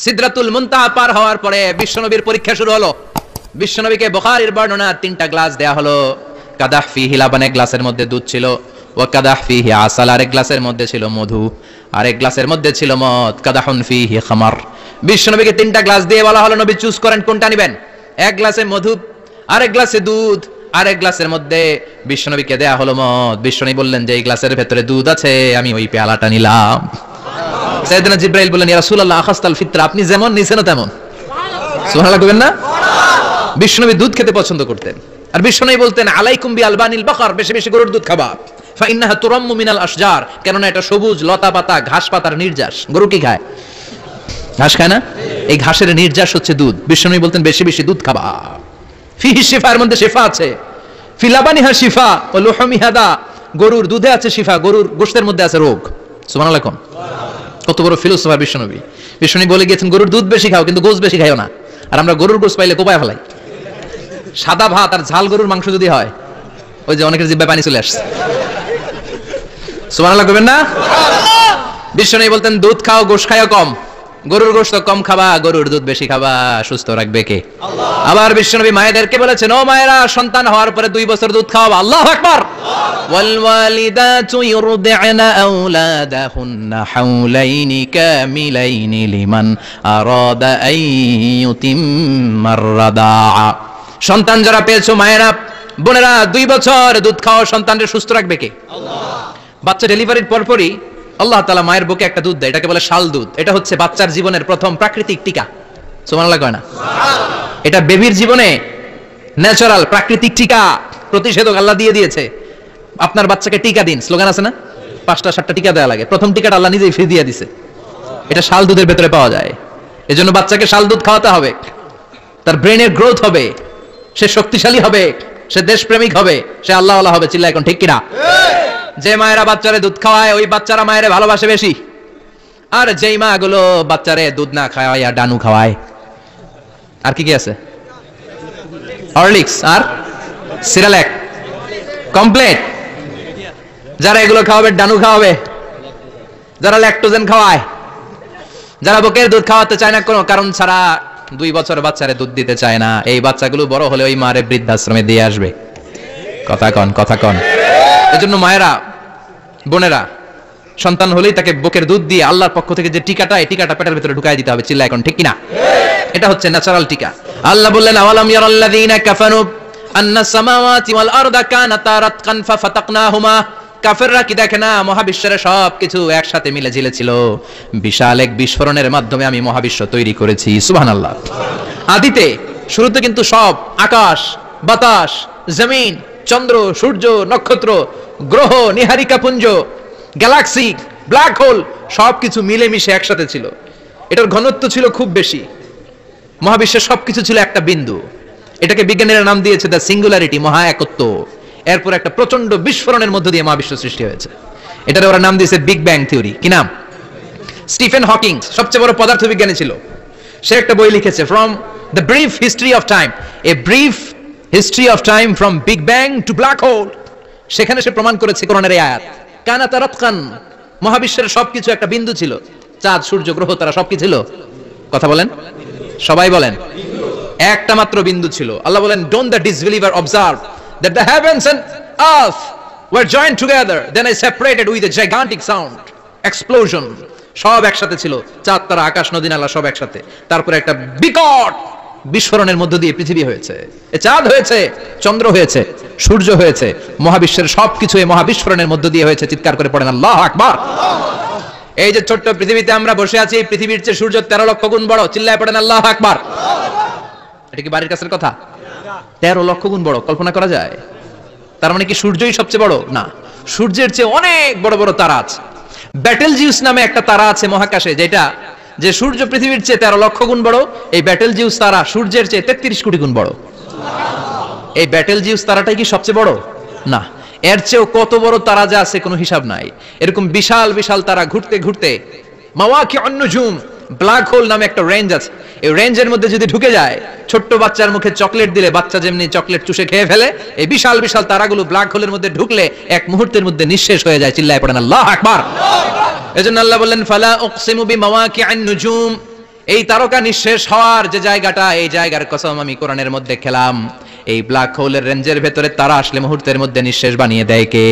সিদরাতুল মুনতাহা পার হওয়ার পরে বিশ্বনবীর পরীক্ষা শুরু হলো। বিশ্বনবীকে বুখারীর বর্ণনা 3টা গ্লাস দেয়া হলো। কাদাহ ফিহি লাবান, এক গ্লাসের মধ্যে দুধ ছিল, ওয়া কাদাহ ফিহি আসাল, আরেক গ্লাসের মধ্যে ছিল মধু, আরেক গ্লাসের মধ্যে ছিল মদ। কাদাহুন ফিহি খামার। বিশ্বনবীকে 3টা গ্লাস দিয়ে বলা হলো নবী চুজ করেন কোনটা নেবেন। এক গ্লাসে মধু, আরেক গ্লাসে দুধ, আরেক গ্লাসের মধ্যে বিশ্বনবীকে দেয়া হলো মদ। বিশ্বনবী বললেন যে এই গ্লাসের ভেতরে দুধ আছে, আমি ওই পেয়ালাটা নিলাম। সাইয়েদনা জিবরাইল বললেন ইয়া রাসূলুল্লাহ আখাস্তাল ফিতরা, আপনি যেমন নিছেন তেমন। সুবহানাল্লাহ কইবেন না? বিশ্বনবী দুধ খেতে পছন্দ করতেন। আর বিশ্বনবী বলতেন আলাইকুম বিআলবানিল বাকার, বেশি বেশি গরুর দুধ খাবা। ফা ইন্নাহা তুরাম্মু মিনাল আশজার, কেননা এটা সবুজ লতা পাতা ঘাস পাতার নির্যাস। গরু কি খায়? ঘাস খায় না? এই ঘাসের নির্যাস হচ্ছে দুধ। বিশ্বনবী বলতেন বেশি বেশি দুধ খাবা। ফিহি শিফা, এর মধ্যে শিফা আছে। ফি লাবানিহা শিফা ওয়া লুহুমিহা দা, গরুর দুধে আছে শিফা, গরুর গোশতের মধ্যে আছে রোগ। সুবহানাল্লাহ। কত বড় ফিলোসফার বিশ্বনবী। বিশ্বনবী বলে গিয়েছেন গরুর দুধ বেশি খাও, কিন্তু গোশত বেশি খাইও না। আর আমরা গরুর গোশত পাইলে কোপায় ফেলাই। সাদা ভাত আর ঝাল গরুর মাংস যদি হয়, ওই যে অনেকের জিহ্বায় পানি চলে আসছে। সুবহানাল্লাহ কইবেন না? বিশ্বনবী বলতেন দুধ খাও, গোশত খাও কম। গরুর গোশত কম খাবা, গরুর দুধ বেশি খাবা। সুস্থ রাখবে কে? আল্লাহ। আবার বিশ্বনবী মায়েদেরকে বলেছেন ও মায়েরা, সন্তান হওয়ার পরে 2 বছর দুধ খাওয়াবা। আল্লাহু আকবার। ওয়াল ওয়ালিদাতু ইউরদি'না আওলাদাহুন্না হাওলাইনি কামিলাইনি লিমান আরাদা আন ইউতিম্মার রাদাআ। সন্তান যারা পেয়েছো মায়েরা, বোনেরা, 2 বছর দুধ খাও। সন্তানকে সুস্থ রাখবে কে? আল্লাহ। বাচ্চা ডেলিভারির পরপরই আল্লাহ তাআলা মায়ের বুকে একটা দুধ দেয়, এটাকে বলে শাল দুধ। এটা হচ্ছে বাচ্চার জীবনের প্রথম প্রাকৃতিক টিকা। সুবহানাল্লাহ কয় না? সুবহানাল্লাহ। এটা বেবির জীবনে ন্যাচারাল প্রাকৃতিক টিকা, প্রতিষেধক আল্লাহ দিয়ে দিয়েছে। আপনার বাচ্চাকে টিকা দিন, স্লোগান আছে না? 5টা-7টা টিকা দেয়া লাগে। প্রথম টিকাটা আল্লাহ নিজেই ফ্রি দিয়ে দিয়েছে। এটা শাল দুধের ভেতরে পাওয়া যায়। এজন্য বাচ্চাকে শাল দুধ খাওয়াতে হবে। তার ব্রেনের গ্রোথ হবে, সে শক্তিশালী হবে, সে দেশপ্রেমিক হবে, সে আল্লাহওয়ালা হবে। চিল্লা এখন ঠিক কিনা? যে মায়েরা বাচ্চারে দুধ খাওয়ায় ওই বাচ্চারা মায়েরে ভালোবাসে বেশি। আর যেই মা গুলো বাচ্চারে দুধ না খাওয়ায় আর ডানু খাওয়ায়, আর কি কি আছে, হরলিক্স আর সিরালেক, কমপ্লেট, যারা এগুলো খাওয়াবে ডানু খাওয়াবে, যারা ল্যাকটোজেন খাওয়ায়, যারা বুকের দুধ খাওয়াতে চায় না কোনো কারণ ছাড়া, 2 বছর বাচ্চারে দুধ দিতে চায় না, এই বাচ্চাগুলো বড় হলে ওই মারে বৃদ্ধাশ্রমে দিয়ে আসবে। কথা কন, কথা কন। এজন্য মায়েরা বোনেরা, সন্তান হলেই তাকে বুকের দুধ দিয়ে আল্লাহর পক্ষ থেকে যে টিকাটা, এই টিকাটা পেটের ভিতরে ঢুকাই দিতে হবে। চিল্লা এখন ঠিক কিনা? এটা হচ্ছে ন্যাচারাল টিকা। আল্লাহ বললেন, আওয়ালাম ইয়ারাল্লাযীনা কাফারু আন্নাস সামাওয়াতি ওয়াল আরদা কানাতা রাতকান ফাফাতাকনাহুমা। কাফেররা কি দেখে না মহাবিশ্বের সবকিছু একসাথে মিলে ঝিলে ছিল, বিশাল এক বিস্ফোরণের মাধ্যমে আমি মহাবিশ্ব তৈরি করেছি। সুবহানাল্লাহ। আদিতে শুরুতে কিন্তু সব আকাশ, বাতাস, জমিন, চন্দ্র, সূর্য, নক্ষত্র, গ্রহ, নিহারিকা পুঞ্জ, গ্যালাক্সি, ব্ল্যাক হোল সবকিছু মিলেমিশে একসাথে ছিল। এটার ঘনত্ব ছিল খুব বেশি। মহাবিশ্বের সবকিছু ছিল একটা বিন্দু। এটাকে বিজ্ঞানীরা নাম দিয়েছে দ্য সিঙ্গুলারিটি, মহা একত্ব। এরপর একটা প্রচন্ড বিস্ফোরণের মধ্য দিয়ে মহাবিশ্ব সৃষ্টি হয়েছে। এটার ওরা নাম দিয়েছে বিগ ব্যাং থিওরি। কি নাম? স্টিফেন হকিং সবচেয়ে বড় পদার্থবিজ্ঞানী ছিল। সে একটা বই লিখেছে, from the brief history of time, a brief history of time from big bang two black hole. সেখানে সে প্রমাণ করেছে কোরআনের এই আয়াত, কানাতা রাতকান, মহাবিশ্বের সবকিছু একটা বিন্দু ছিল। চাঁদ, সূর্য, গ্রহ, তারা সবকিছু ছিল। কথা বলেন, সবাই বলেন, একটা মাত্র বিন্দু ছিল। আল্লাহ বলেন, don't the disbeliever observe that the heavens and earth were joined together, then I separated with a gigantic sound, explosion. সব একসাথে ছিল, চাঁদ, তারা, আকাশ, নদী, নালা সব একসাথে। তারপরে একটা বিকট বিস্ফোরণের মধ্য দিয়ে পৃথিবী হয়েছে, এ চাঁদ হয়েছে, চন্দ্র হয়েছে, সূর্য হয়েছে, মহাবিশ্বের সবকিছু এই মহাবিস্ফোরণের মধ্য দিয়ে হয়েছে। চিৎকার করে পড়েন আল্লাহু আকবার। এই যে ছোট্ট পৃথিবীতে আমরা বসে আছি, পৃথিবীর চেয়ে সূর্য 13 লক্ষ গুণ বড়। চিল্লায় পড়েন আল্লাহু আকবার। এটা কি বাড়ির কাছের কথা? 13 লক্ষ গুণ বড়, কল্পনা করা যায়? তার মানে কি সূর্যই সবচেয়ে বড়? না, সূর্যের চেয়ে অনেক বড় বড় তারা আছে। ব্যাটেলজিউস নামে একটা তারা আছে মহাকাশে, যেটা যে সূর্য পৃথিবীর চেয়ে 13 লক্ষ গুণ বড়। এই ব্যাটেলজিউস তারা সূর্যের চেয়ে 33 কোটি গুণ বড়। এই ব্যাটেলজিউস তারাটাই কি সবচেয়ে বড়? না, এর চেয়েও কত বড় তারা যা আছে কোনো হিসাব নাই। এরকম বিশাল বিশাল তারা ঘুরতে ঘুরতে মাওয়াকিউন নুজুম, ব্ল্যাক হোল নামে একটা রেঞ্জ আছে। এই রেঞ্জের মধ্যে যদি ঢুকে যায়, ছোট্ট বাচ্চার মুখে চকলেট দিলে বাচ্চা যেমনি চকলেট চুষে খেয়ে ফেলে, এই বিশাল বিশাল তারাগুলো ব্ল্যাক হোলের মধ্যে ঢুকলে এক মুহূর্তের মধ্যে নিঃশেষ হয়ে যায়। চিল্লায় পড়েন আল্লাহু আকবার। এজন্য আল্লাহ বললেন, ফালা উকসিমু বিমাওয়াকিআন নুজুম, এই তারকা নিঃশেষ হওয়ার যে জায়গাটা, এই জায়গার কসম আমি কোরআনের মধ্যে খেলাম। এই ব্ল্যাক হোলের রেঞ্জের ভেতরে তারা আসলে মুহূর্তের মধ্যে নিঃশেষ বানিয়ে দেয় কে?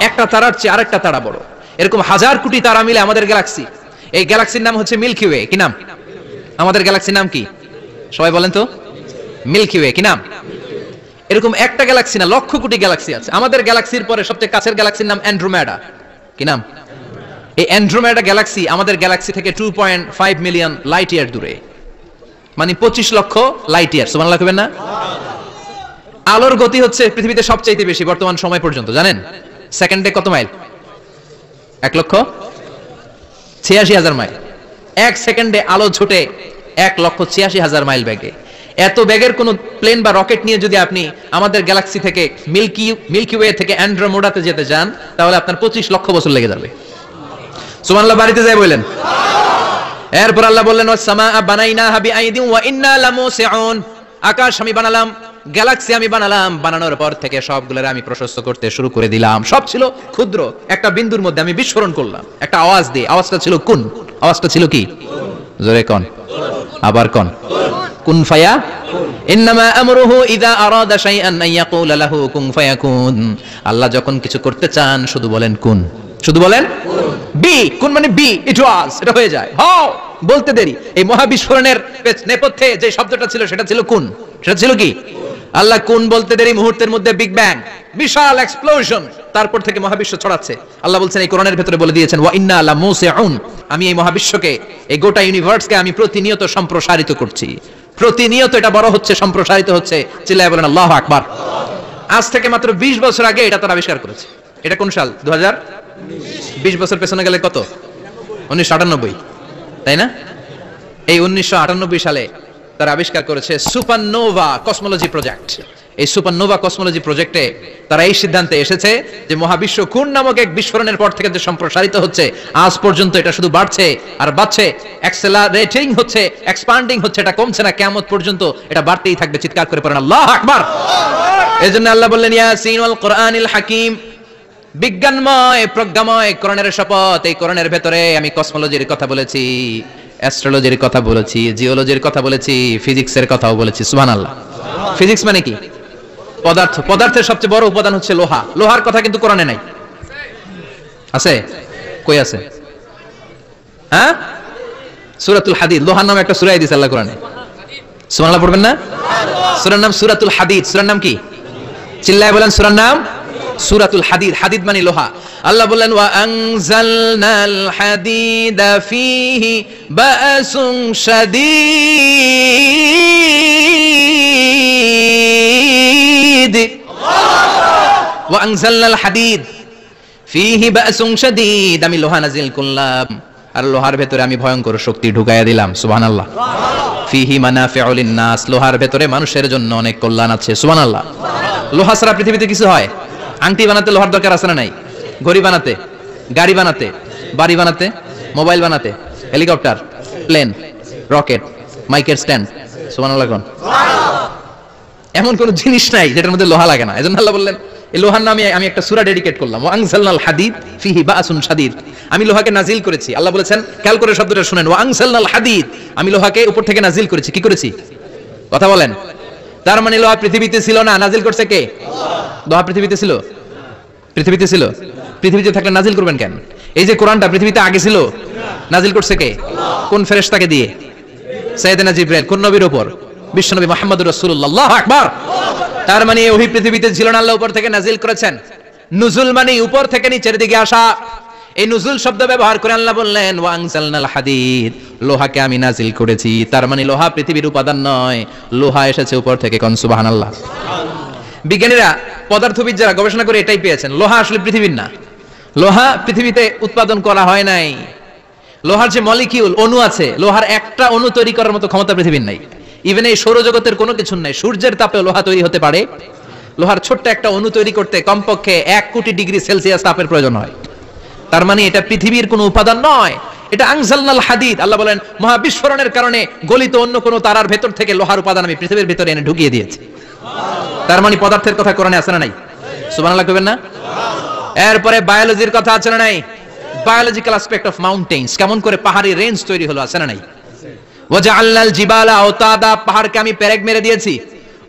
একটা তারার চেয়ে আরেকটা তারা বড়। এরকম হাজার কোটি তারা মিলে আমাদের গ্যালাক্সি। এই গ্যালাক্সির নাম হচ্ছে মিল্কি ওয়ে। কি নাম? আমাদের গ্যালাক্সির নাম কি? সবাই বলেন তো। Milky Way. কি নাম? এরকম একটা গ্যালাক্সি না, লক্ষ কোটি গ্যালাক্সি আছে। আমাদের গ্যালাক্সির পরে সবচেয়ে কাছের গ্যালাক্সির নাম অ্যান্ড্রোমেডা। কি নাম? এই অ্যান্ড্রোমেডা গ্যালাক্সি আমাদের গ্যালাক্সি থেকে 2.5 মিলিয়ন লাইট ইয়ার দূরে, মানে 25 লক্ষ লাইট ইয়ার। সুবহানাল্লাহ কইবেন না? আলোর গতি হচ্ছে পৃথিবীতে সবচাইতে বেশি বর্তমান সময় পর্যন্ত। জানেন সেকেন্ডে কত মাইল? 1,86,000 মাইল। এক সেকেন্ডে আলো ছুটে 1,86,000 মাইল বেগে। এত বেগের কোন প্লেন বা রকেট নিয়ে যদি আপনি আমাদের গ্যালাক্সি থেকে মিল্কি ওয়ে থেকে অ্যান্ড্রোমেডাতে যেতে চান, তাহলে আপনার 25 লক্ষ বছর লেগে যাবে। সুবহানাল্লাহ বাড়িতে যাই বলেন। এরপর আল্লাহ বললেন, ওয়াস সামাআ বানাইনাহা বিআইদিন ওয়া ইন্না লামুসিউন, আকাশ আমি বানালাম, গ্যালাক্সি আমি বানালাম, বানানোর পর থেকে সবগুলোর আমি প্রশস্ত করতে শুরু করে দিলাম। সব ছিল ক্ষুদ্র, একটা বিন্দুর মধ্যে আমি বিস্ফোরণ করলাম একটা আওয়াজ দিয়ে। আওয়াজটা ছিল কুন। আওয়াজটা ছিল কি? জোরে কোন, আবার কোন। কুন ফায়া, ইন্নামা আমরুহু ইযা আরাদা শাইআন আন ইয়াকুলা লাহু কুন ফায়াকুন। আল্লাহ যখন কিছু করতে চান শুধু বলেন কুন, শুধু বলেন বি। কুন মানে বি, ইট ওয়াজ, এটা হয়ে যায়। হাও বলতে দেরি। এই মহাবিস্ফোরণের নেপথ্যে যে শব্দটা ছিল সেটা ছিল কুন। সেটা ছিল কি? আল্লাহ কুন বলতে দেরি, মুহূর্তের মধ্যে বিগ ব্যাং, বিশাল এক্সপ্লোশন, তারপর থেকে মহাবিশ্ব ছড়াচ্ছে। আল্লাহ বলছেন এই কোরআনের ভেতরে বলে দিয়েছেন, ওয়া ইন্না লামুসিউন, আমি এই মহাবিশ্বকে, এই গোটা ইউনিভার্সকে আমি প্রতিনিয়ত সম্প্রসারিত করছি। প্রতিনিয়ত এটা বড় হচ্ছে, সম্প্রসারিত হচ্ছে। চিল্লায় বলেন আল্লাহু আকবার। আজ থেকে মাত্র 20 বছর আগে এটা তারা আবিষ্কার করেছে। এটা কোন সাল? 2020 বছর পেছনে গেলে কত? 1998, তাই না? এই 1998 সালে তারা আবিষ্কার করেছে সুপারনোভা কসমোলজি প্রজেক্ট। এই সুপারনোভা কসমোলজি প্রজেক্টে তারা এই সিদ্ধান্তে এসেছে যে মহাবিশ্ব কোন নামক এক বিস্ফোরণের পর থেকে যে সম্প্রসারিত হচ্ছে, আজ পর্যন্ত এটা শুধু বাড়ছে আর বাড়ছে, অ্যাক্সেলারেটিং হচ্ছে, এক্সপান্ডিং হচ্ছে, এটা কমছে না। কিয়ামত পর্যন্ত এটা বাড়তেই থাকবে। চিৎকার করে পড়েন আল্লাহু আকবার। এজন্য আল্লাহ বললেন, ইয়াসিন ওয়াল কোরআনিল হাকিম, বিজ্ঞানময় প্রজ্ঞাময় কোরআনের শপথ। এই কোরআনের ভেতরে আমি কসমোলজির কথা বলেছি, অ্যাস্ট্রোলজির কথা বলেছি, জিওলজির কথা বলেছি, ফিজিক্সের কথাও বলেছি। সুবহানাল্লাহ। ফিজিক্স মানে কি? পদার্থ। পদার্থের সবচেয়ে বড় উপাদান হচ্ছে লোহা। লোহার কথা কিন্তু কোরআনে নাই। আছে? কই আছে? হ্যাঁ, সূরাতুল হাদিদ, লোহার নামে একটা সূরা দিয়েছে আল্লাহ কোরআনে। সুবহানাল্লাহ পড়বেন না? সূরার নাম সূরাতুল হাদিদ। সূরার নাম কি? চিল্লায় বলেন সূরার নাম সূরাতুল হাদিদ। হাদিদ মানে লোহা। আল্লাহ বললেন ওয়া আনজালনাল হাদিদা ফীহি বা'সুন শাদীদ। ওয়া আনজালনাল হাদিদ ফীহি বা'সুন শাদীদ, আমি লোহা নাজিল করলাম আর লোহার ভেতরে আমি ভয়ঙ্কর শক্তি ঢুকাইয়া দিলাম। সুবহানাল্লাহ। ফীহি মানাফিউ লিন-নাস, লোহার ভেতরে মানুষের জন্য অনেক কল্যাণ আছে। সুবহানাল্লাহ। লোহা ছাড়া পৃথিবীতে কিছু হয়? আংটি বানাতে লোহার দরকার আছে না নাই? ঘড়ি বানাতে, গাড়ি বানাতে, বাড়ি বানাতে, মোবাইল বানাতে, হেলিকপ্টার, প্লেন, রকেট, মাইকের স্ট্যান্ড। সুবহানাল্লাহ কোন? এমন কোন জিনিস নাই যেটার মধ্যে লোহা লাগে না। এজন্য আল্লাহ বললেন এই লোহার নামে আমি একটা সূরা ডেডিকেট করলাম, ওয়া আনজালনাল হাদিদ ফীহি বা'সুন শাদীদ। আমি লোহাকে নাজিল করেছি। আল্লাহ বলেছেন, খেয়াল করে শব্দটা শুনেন, ওয়া আনজালনাল হাদিদ, আমি লোহাকে উপর থেকে নাজিল করেছি। কি করেছি? কথা বলেন। তার মানে লোহা পৃথিবীতে ছিল না, নাজিল করছে কে? লোহা পৃথিবীতে ছিল? পৃথিবীতে ছিল। পৃথিবীতে থাকলে নাজিল করবেন কেন? এই যে কোরআনটা পৃথিবীতে আগে ছিল, নাজিল করছে কে? কোন ফেরেশতাকে দিয়ে? সাইয়েদনা জিবরাইল। কোন নবীর উপর? বিশ্বনবী মুহাম্মদুর রাসূলুল্লাহ। আল্লাহু আকবার। তার মানে ওহী পৃথিবীতে ছিল না, আল্লাহ উপর থেকে নাজিল করেছেন। নুজুল মানে উপর থেকে নিচের দিকে আসা। এই নুজুল শব্দ ব্যবহার করে আল্লাহ বললেন ওয়া আনজালনাল হাদিদ, লোহাকে আমি নাজিল করেছি। তার মানে লোহা পৃথিবীর উপাদান নয়, লোহা এসেছে উপর থেকে। কোন সুবহানাল্লাহ। বিজ্ঞানীরা, পদার্থবিদরা গবেষণা করে এটাই পেয়েছেন, লোহা আসলে পৃথিবীর না। লোহা পৃথিবীতে উৎপাদন করা হয় নাই। লোহার যে মলিকিউল, অণু আছে, লোহার একটা অণু তৈরি করার মতো ক্ষমতা পৃথিবীর নাই। ইভেন এই সৌরজগতের কোনো কিছু নাই। সূর্যের তাপে লোহা তৈরি হতে পারে? লোহার ছোট্ট একটা অণু তৈরি করতে কমপক্ষে 1 কোটি ডিগ্রি সেলসিয়াস তাপের প্রয়োজন হয়। তার মানে এটা পৃথিবীর কোনো উপাদান নয়, এটা আনজালনাল হাদিদ। আল্লাহ বলেন মহাবিস্ফোরণের কারণে গলিত অন্য কোনো তারার ভেতর থেকে লোহার উপাদান আমি পৃথিবীর ভেতরে এনে ঢুকিয়ে দিয়েছি। তার মানে পদার্থের কথা কোরআনে আছে না নাই? সুবহানাল্লাহ কইবেন না? এরপরে বায়োলজির কথা আছে না নাই? বায়োলজিক্যাল অ্যাসপেক্ট অফ মাউন্টেন্স, কেমন করে পাহাড়ি রেঞ্জ তৈরি হলো, আছে না নাই? ওয়াজআলনাল জিবালা আওতাদা, পাহাড়কে আমি পেরেক মেরে দিয়েছি।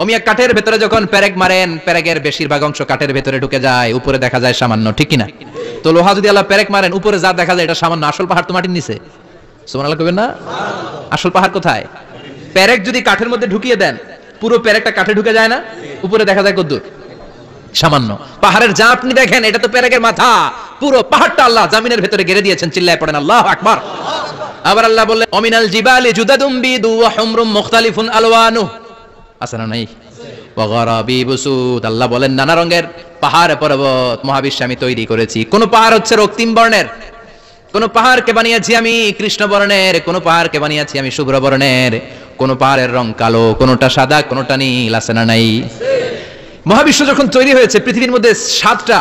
ওমিয়া কাঠের ভেতরে যখন পেরেক মারেন, পেরেকের বেশিরভাগ অংশ কাঠের ভেতরে ঢুকে যায়, উপরে দেখা যায় সামান্য, ঠিক কি না? তো লোহা যদি আল্লাহ পেরেক মারেন, উপরে যা দেখা যায় এটা সামান্য, আসল পাহাড় তো মাটির নিচে। সুবহানাল্লাহ কইবেন না? আসল পাহাড় কোথায়? পেরেক যদি কাঠের মধ্যে ঢুকিয়ে দেন, পুরো পেরেকটা কাঠে ঢুকে যায় না? উপরে দেখা যায় কতদূর? সামান্য। পাহাড়ের যা আপনি দেখেন এটা তো পেরেকের মাথা, পুরো পাহাড়টা আল্লাহ জমিনের ভেতরে গেড়ে দিয়েছেন। চিল্লায় পড়েন আল্লাহু আকবার। আবার আল্লাহ বললেন অমিনাল জিবালি জুদাদুম বিদু ওয়া হুমরুম মুখতালিফুন আলওয়ানু, আছে না নাই? ওয়া গারাবি বুসুদ, আল্লাহ বলেন নানা রঙের পাহাড় পর্বত মহাবিশ্বে আমি তৈরি করেছি। কোন পাহাড় হচ্ছে রক্তিম বর্ণের, কোন পাহাড়কে বানিয়েছি আমি কৃষ্ণ বর্ণের, কোন পাহাড়কে বানিয়েছি আমি শুভ্র বর্ণের, কোন পাহাড়ের রং কালো, কোনটা সাদা, কোনটা নীল, আছে না নাই? মহাবিশ্ব যখন তৈরি হয়েছে, পৃথিবীর মধ্যে 7টা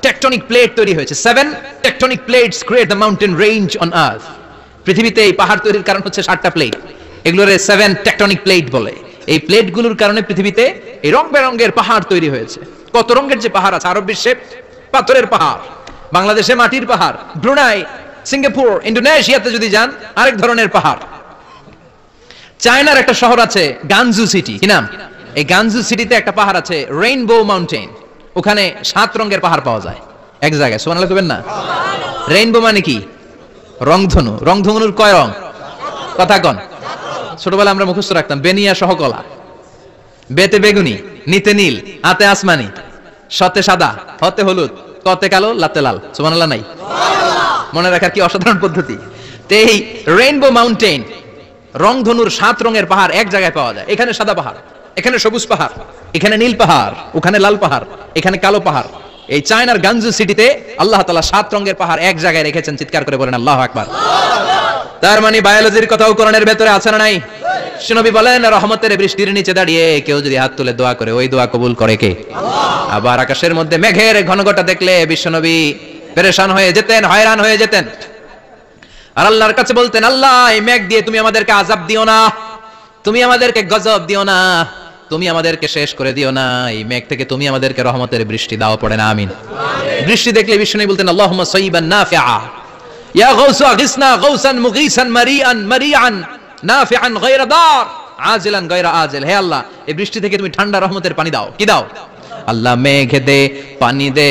টেকটনিক প্লেট তৈরি হয়েছে। 7 tectonic plates create the mountain range on earth. পৃথিবীতে এই পাহাড় তৈরির কারণ হচ্ছে 7টা প্লেট, এগুলোরে 7 টেকটনিক প্লেট বলে। এই প্লেটগুলোর কারণে পৃথিবীতে এই রং বেরঙের পাহাড় তৈরি হয়েছে। কত রঙের যে পাহাড় আছে, আরব বিশ্বে পাথরের পাহাড়, বাংলাদেশে মাটির পাহাড়, ব্রুনাই, সিঙ্গাপুর, ইন্দোনেশিয়াতে যদি যান আরেক ধরনের পাহাড়। চায়নার একটা শহর আছে গানজু সিটি, কি নাম? এই গানজু সিটিতে একটা পাহাড় আছে রেইনবো মাউন্টেন, ওখানে 7 রঙের পাহাড় পাওয়া যায় এক জায়গায়। সুবহানাল্লাহ কইবেন না? রেইনবো মানে কি? রংধনু। রংধনুর কয় রং? কথা কন। ছোটবেলা আমরা মুখস্থ রাখতাম বেনিয়া সহ কলা। বেতে বেগুনি, নিতে নীল, আতে আসমানি, সতে সাদা, হতে হলুদ, কতে কালো, লাতে লাল। সুবহানাল্লাহ নাই? মনে রাখার কি অসাধারণ পদ্ধতি। তো এই রেইনবো মাউন্টেন, রংধনুর 7 রঙের পাহাড় এক জায়গায় পাওয়া যায়। এখানে সাদা পাহাড়, এখানে সবুজ পাহাড়, এখানে নীল পাহাড়, ওখানে লাল পাহাড়, এখানে কালো পাহাড়। এই চায়নার গানজু সিটিতে আল্লাহ তাআলা 7 রঙের পাহাড় এক জায়গায় রেখেছেন। চিৎকার করে বলেন আল্লাহু আকবার। তার মানে বায়োলজির কথাও কোরআনের ভেতরে আছে না নাই? নবী বলেন রহমতের বৃষ্টির নিচে দাঁড়িয়ে কেউ যদি হাত তুলে দোয়া করে, ওই দোয়া কবুল করে কে? আবার আকাশের মধ্যে মেঘের ঘনঘটা দেখলে বিশ্বনবী পেরেশান হয়ে যেতেন, হয়রান হয়ে যেতেন, আর আল্লাহর কাছে বলতেন আল্লাহ এই মেঘ দিয়ে তুমি আমাদেরকে আযাব দিও না, তুমি আমাদেরকে গজব দিও না, তুমি আমাদেরকে শেষ করে দিও না, এই মেঘ থেকে তুমি আমাদেরকে রহমতের বৃষ্টি দাও। পড়ে না আমিন। বৃষ্টি দেখলে বিশ্বনবী বলতেন আল্লাহুম্মা সাইয়িবান নাফিআ, ইয়া গাউসু আগিসনা গাউসান মুগীসান মারিআন মারিআন নাফিআন গায়রা দার আজিলান গায়রা আজিল। হে আল্লাহ এই বৃষ্টি থেকে তুমি ঠান্ডা রহমতের পানি দাও। কি দাও? আল্লাহ মেঘ দে, পানি দে,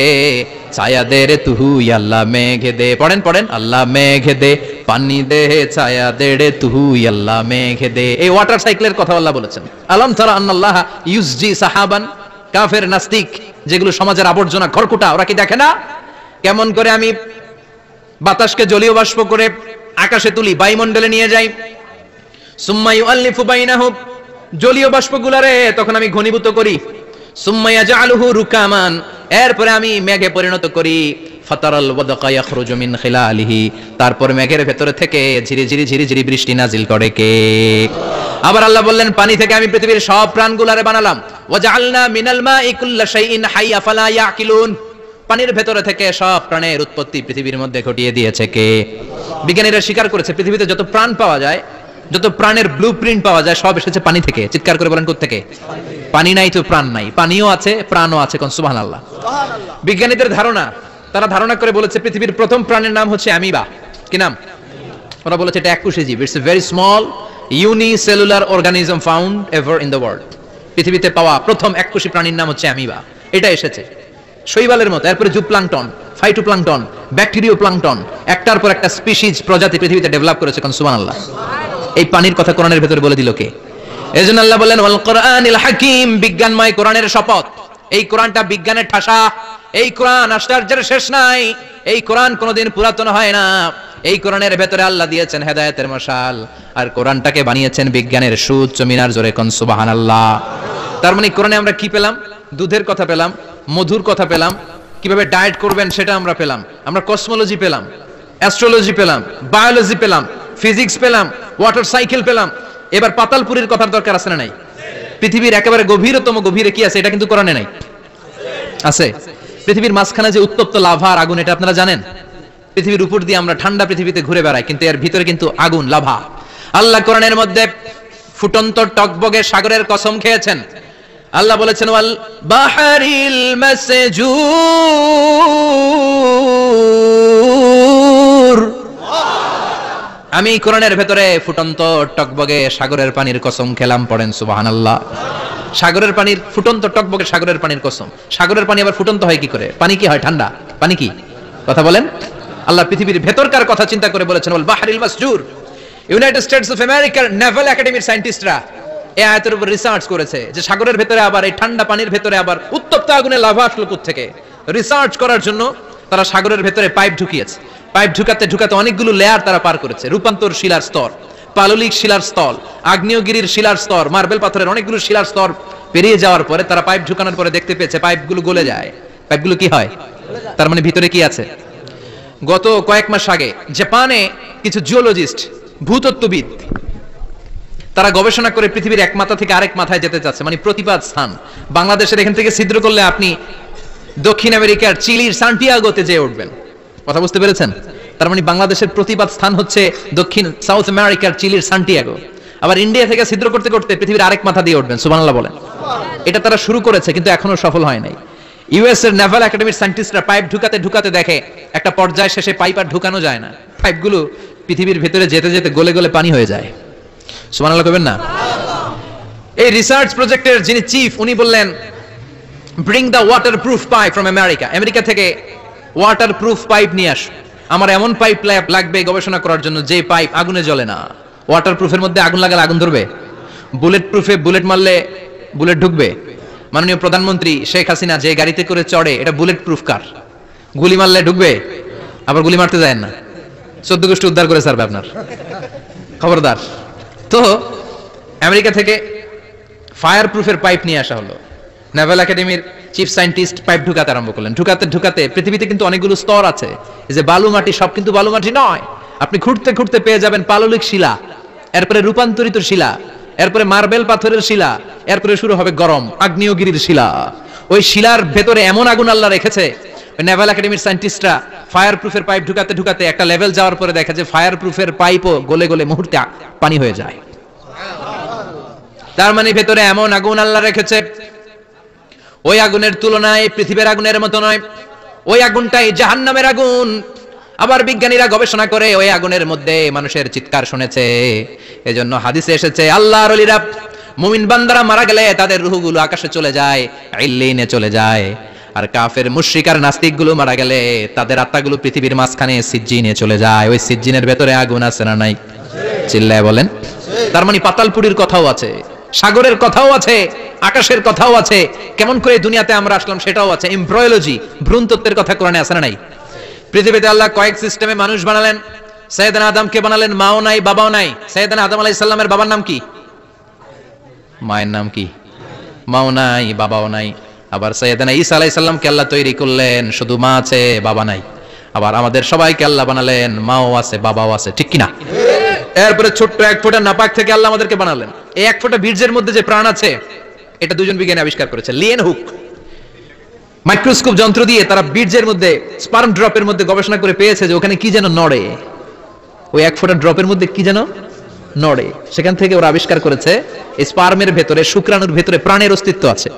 ছায়া দে রে তুহু আল্লাহ মেঘে দে, পড়েন পড়েন, আল্লাহ মেঘে দে পানি দে ছায়া দে রে তুহু আল্লাহ মেঘে দে। এই ওয়াটার সাইকেলের কথা আল্লাহ বলেছেন। আলাম তারা আন্নাল্লাহ ইউসজি সাহাবান, কাফের নাস্তিক যেগুলো সমাজের আবর্জনা খড়কুটা, ওরা কি দেখে না কেমন করে আমি বাতাসকে জলীয় বাষ্প করে আকাশে তুলি, বায়ুমণ্ডলে নিয়ে যাই। সুম্মা ইউআল্লিফু বাইনাহুম, জলীয় বাষ্পগুলারে তখন আমি ঘনীভূত করি। সুম্মা ইয়াজআলুহু রুকামান, এরপরে আমি মেঘে পরিণত করি। ফাতারাল ওয়াদকা ইয়াখরুজু মিন খিলালিহি, তারপর মেঘের ভেতরে থেকে ঝিরি ঝিরি বৃষ্টি নাজিল করে কে? আবার আল্লাহ বললেন পানি থেকে আমি পৃথিবীর সব প্রাণগুলারে বানালাম। ওয়াজআলনা মিনাল মাই কুল্লা শাইইন হাই আফালা ইয়াকিলুন, পানির ভেতরে থেকে সব প্রাণের উৎপত্তি পৃথিবীর মধ্যে ঘটিয়ে দিয়েছে কে? বিজ্ঞানীরা স্বীকার করেছে পৃথিবীতে যত প্রাণ পাওয়া যায়, যত প্রাণের ব্লুপ্রিন্ট পাওয়া যায়, সব এসেছে পানি থেকে। চিৎকার করে বলেন কোত্থেকে? পানি নাই তো প্রাণ নাই, পানিও আছে প্রাণও আছে। কোন সুবহানাল্লাহ। বিজ্ঞানীদের ধারণা, তারা ধারণা করে বলেছে পৃথিবীর প্রথম প্রাণের নাম হচ্ছে অ্যামিবা। কি নাম? ওরা বলেছে এটা এককোষী জীব, it's a very small unicellular organism found ever in the world. পৃথিবীতে পাওয়া প্রথম এককোষী প্রাণীর নাম হচ্ছে অ্যামিবা। এটা এসেছে শৈবালের মতো, এরপরে জুপ্লাংটন, ফাইটোপ্লাংটন, ব্যাকটেরিওপ্লাংটন, একটার পর একটা স্পিসিজ প্রজাতি পৃথিবীতে ডেভেলপ করেছে। কোন সুবহানাল্লাহ। এই পানির কথা কোরআনের ভেতরে বলে দিল কে? এজন্য আল্লাহ বলেন ওয়াল কোরআনিল হাকিম, বিজ্ঞানময় কোরআনের শপথ। এই কোরআনটা বিজ্ঞানের ঠাসা, এই কোরআন আশ্চর্যের শেষ নাই, এই কোরআন কোনোদিন পুরাতন হয় না। এই কোরআনের ভেতরে আল্লাহ দিয়েছেন হেদায়েতের মশাল, আর কোরআনটাকে বানিয়েছেন বিজ্ঞানের সুউচ্চ মিনার। জোরে কোন সুবহানাল্লাহ। তার মানে কোরআনে আমরা কি পেলাম? দুধের কথা পেলাম, মধুর কথা পেলাম, কিভাবে ডায়েট করবেন সেটা আমরা পেলাম, আমরা কসমোলজি পেলাম, অ্যাস্ট্রোলজি পেলাম, বায়োলজি পেলাম, ফিজিক্স পেলাম, ওয়াটার সাইকেল পেলাম। এবার পাতালপুরীর কথার দরকার আছে না নাই? পৃথিবীর একেবারে গভীরতম গভীরে কি আছে এটা কিন্তু কোরআনে নাই, আছে। পৃথিবীর মাঝখানে যে উত্তপ্ত লাভা আর আগুন, এটা আপনারা জানেন? পৃথিবীর উপর দিয়ে আমরা ঠান্ডা পৃথিবীতে ঘুরে বেড়াই, কিন্তু এর ভিতরে কিন্তু আগুন, লাভা। আল্লাহ কোরআনের মধ্যে ফুটন্ত টকবগে সাগরের কসম খেয়েছেন। আল্লাহ বলেছেন ওয়াল বাহরিল মাসজুর, আমি কোরআনের ভেতরে ফুটন্ত টকবগে সাগরের পানির কসম খেলাম। পড়েন সুবহানাল্লাহ। সাগরের পানির ফুটন্ত টকবগে সাগরের পানির কসম। সাগরের পানি আবার ফুটন্ত হয় কি করে? পানি কি হয়? ঠান্ডা। পানি কি? কথা বলেন। আল্লাহ পৃথিবীর ভেতরকার কথা চিন্তা করে বলেছেন ওয়াল বাহরিল মাসজুর। ইউনাইটেড স্টেটস অফ আমেরিকার নেভাল একাডেমির সায়েন্টিস্টরা এই আয়াতের উপর রিসার্চ করেছে যে সাগরের ভেতরে আবার এই ঠান্ডা পানির ভেতরে আবার উত্তপ্ত আগুনের লাভা আসলো কোত্থেকে। রিসার্চ করার জন্য তারা সাগরের ভেতরে পাইপ ঢুকিয়েছে। পাইপ ঢুকাতে ঢুকাতে অনেকগুলো লেয়ার তারা পার করেছে। রূপান্তর শিলার স্তর, পাললিক শিলার স্তর, আগ্নেয়গিরির শিলার স্তর, মার্বেল পাথরের অনেকগুলো শিলার স্তর পেরিয়ে যাওয়ার পরে তারা পাইপ ঢুকানোর পরে দেখতে পেয়েছে পাইপগুলো গলে যায়। পাইপগুলো কি হয়? তার মানে ভিতরে কি আছে? গত কয়েক মাস আগে জাপানে কিছু জিওলজিস্ট, ভূতত্ত্ববিদ, তারা গবেষণা করে পৃথিবীর এক মাথা থেকে আরেক মাথায় যেতে চাচ্ছে, মানে প্রতিপাদ স্থান। বাংলাদেশের এখান থেকে ছিদ্র করলে আপনি দক্ষিণ আমেরিকার চিলির সান্টিয়াগোতে যেয়ে উঠবেন। কথা বুঝতে পেরেছেন? তার মানে বাংলাদেশের প্রতিপাদ স্থান হচ্ছে দক্ষিণ সাউথ আমেরিকার চিলির সান্টিয়াগো। আবার ইন্ডিয়া থেকে ছিদ্র করতে করতে পৃথিবীর আরেক মাথা দিয়ে উঠবেন। সুবহানাল্লাহ বলেন। এটা তারা শুরু করেছে কিন্তু এখনো সফল হয় নাই। ইউএস এর নেভাল একাডেমির সায়েন্টিস্টরা পাইপ ঢুকাতে ঢুকাতে দেখে একটা পর্যায় শেষে পাইপ আর ঢুকানো যায় না। পাইপগুলো পৃথিবীর ভেতরে যেতে যেতে গলে গলে পানি হয়ে যায়। সুবহানাল্লাহ কইবেন না? এই রিসার্চ প্রজেক্টের যিনি চিফ, উনি বললেন bring the waterproof pipe from America. America থেকে ওয়াটারপ্রুফ পাইপ নিয়ে আস। আমার এমন পাইপ লাগবে গবেষণা করার জন্য যে পাইপ আগুনে জ্বলে না। ওয়াটারপ্রুফের মধ্যে আগুন লাগালে আগুন ধরবে? বুলেট প্রুফে বুলেট মারলে বুলেট ঢুকবে? মাননীয় প্রধানমন্ত্রী শেখ হাসিনা যে গাড়িতে করে চড়ে, এটা বুলেট প্রুফ কার? গুলি মারলে ঢুকবে? আবার গুলি মারতে যায় না। 14 গোষ্ঠী উদ্ধার করে স্যার আপনার, খবরদার। তো আমেরিকা থেকে ফায়ার প্রুফের পাইপ নিয়ে আসা হলো। নেভাল একাডেমির চিফ সায়েন্টিস্ট পাইপ ঢুকাতে আরম্ভ করলেন। ঢুকাতে ঢুকাতে পৃথিবীতে কিন্তু অনেকগুলো স্তর আছে। এই যে বালু মাটি, সব কিন্তু বালু মাটি নয়। আপনি খুঁড়তে খুঁড়তে পেয়ে যাবেন পাললিক শিলা, এরপরে রূপান্তরিত শিলা, এরপরে মার্বেল পাথরের শিলা, এরপরে শুরু হবে গরম আগ্নেয়গিরির শিলা। ওই শিলার ভেতরে এমন আগুন আল্লাহ রেখেছে, ওই নেভাল একাডেমির সায়েন্টিস্টরা ফায়ার প্রুফের পাইপ ঢুকাতে ঢুকাতে একটা লেভেল যাওয়ার পরে দেখে যে ফায়ার প্রুফের পাইপও গলে গলে মুহূর্তে পানি হয়ে যায়। তার মানে ভেতরে এমন আগুন আল্লাহ রেখেছে, ওই আগুনের তুলনায় পৃথিবীর আগুনের মতো নয়। ওই আগুনটাই জাহান্নামের আগুন। আবার বিজ্ঞানীরা গবেষণা করে ওই আগুনের মধ্যে মানুষের চিৎকার শুনেছে। এজন্য হাদিসে এসেছে আল্লাহর ওলিরা, মুমিন বান্দারা মারা গেলে তাদের রূহগুলো আকাশে চলে যায়, ইল্লিনে চলে যায়। আর কাফের মুশরিক আর নাস্তিক গুলো মারা গেলে তাদের আত্মাগুলো পৃথিবীর মাঝখানে সিজ্জিনে চলে যায়। ওই সিজ্জিনের ভেতরে আগুন আছে না নাই? চিল্লায় বলেন। তার মানে পাতালপুরীর কথাও আছে, সাগরের কথাও আছে, আকাশের কথাও আছে, কেমন করে দুনিয়াতে আমরা আসলাম সেটাও আছে। এমব্রয়োলজি, ভ্রূণতত্ত্বের কথা কোরআনে আছে না নাই? পৃথিবীতে আল্লাহ কয়েক সিস্টেমে মানুষ বানালেন। সাইয়েদনা আদমকে বানালেন, মাও নাই বাবাও নাই। সাইয়েদনা আদম আলাইহিস সালামের বাবার নাম কি? মায়ের নাম কি? মাও নাই বাবাও নাই। আবার সাইয়েদনা ঈসা আলাইহিস সালামকে আল্লাহ তৈরি করলেন, শুধু মা আছে বাবা নাই। আবার আমাদের সবাইকে আল্লাহ বানালেন, মাও আছে বাবাও আছে, ঠিক কিনা? এরপরে ছোট্ট এক ফোঁটা নাপাক থেকে আল্লাহ আমাদেরকে বানালেন। এই এক ফোঁটা বীর্যের মধ্যে যে প্রাণ আছে, এটা দুজন বিজ্ঞানী আবিষ্কার করেছে। লিয়েন হুক মাইক্রোস্কোপ যন্ত্র দিয়ে তারা বীর্যের মধ্যে, স্পার্ম ড্রপের মধ্যে গবেষণা করে পেয়েছে যে ওখানে কি যেন নড়ে। ওই এক ফোঁটা ড্রপের মধ্যে কি যেন নড়ে। সেখান থেকে ওরা আবিষ্কার করেছে এই স্পার্মের ভেতরে, শুক্রাণুর ভেতরে প্রাণের অস্তিত্ব আছে।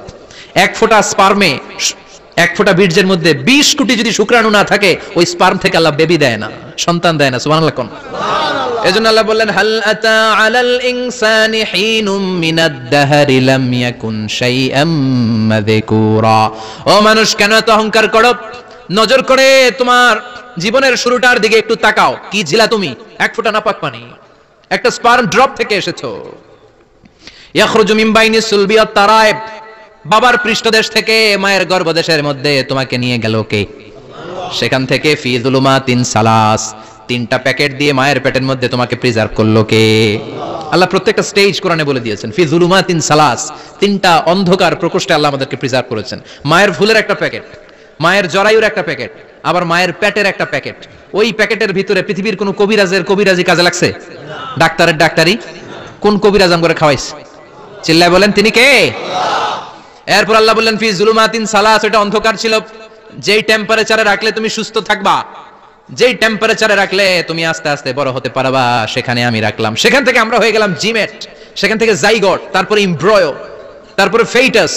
এক ফোঁটা স্পার্মে, এক ফোঁটা বীর্যের মধ্যে 20 কোটি যদি শুক্রাণু না থাকে, ওই স্পার্ম থেকে আল্লাহ বেবি দেয় না, সন্তান দেয় না। সুবহানাল্লাহ কোন? এজন্য আল্লাহ বললেন, হাল আতা আলাল ইনসানি হিনুম মিনাদ দাহরি লাম ইয়াকুন শাইআম মাযকুরা। ও মানুষ, কেন এত অহংকার করো? নজর করে তোমার জীবনের শুরুটার দিকে একটু তাকাও। কি ছিলা তুমি? এক ফোঁটা নাপাক পানি, একটা স্পার্ম ড্রপ থেকে এসেছো। ইয়াখরুজু মিন বাইনি সুলবি ওয়াত তারাইব, বাবার পৃষ্ঠদেশ থেকে মায়ের গর্ভদেশের মধ্যে তোমাকে নিয়ে গেল কে? সেখান থেকে ফি যুলুমাতিন সালাস, তিনটা প্যাকেট দিয়ে মায়ের পেটের মধ্যে তোমাকে প্রিজার্ভ করলো কে? আল্লাহ প্রত্যেকটা স্টেজ কোরআনে বলে দিয়েছেন। ফি যুলুমাতিন সালাস, তিনটা অন্ধকার প্রকোষ্ঠে আল্লাহ আমাদেরকে প্রিজার্ভ করেছেন। মায়ের ভুলের একটা প্যাকেট, মায়ের জরায়ুর একটা প্যাকেট, আবার মায়ের পেটের একটা প্যাকেট। ওই প্যাকেটের ভিতরে পৃথিবীর কোন কবিরাজের কবিরাজি কাজে লাগছে? ডাক্তারের ডাক্তারি কোন কবিরাজ আমগরে খাওয়াইছে? চিল্লায় বলেন, তিনি কে? এরপর আল্লাহ বললেন ফি যুলুমাতিন সালাস, এটা অন্ধকার ছিল। যেই টেম্পারেচারে রাখলে তুমি সুস্থ থাকবা, যেই টেম্পারেচারে রাখলে তুমি আস্তে আস্তে বড় হতে পারবা, সেখানে আমি রাখলাম। সেখান থেকে আমরা হয়ে গেলাম জিমেট, সেখান থেকে জাইগট, তারপরে এমব্রয়ো, তারপরে ফেটাস,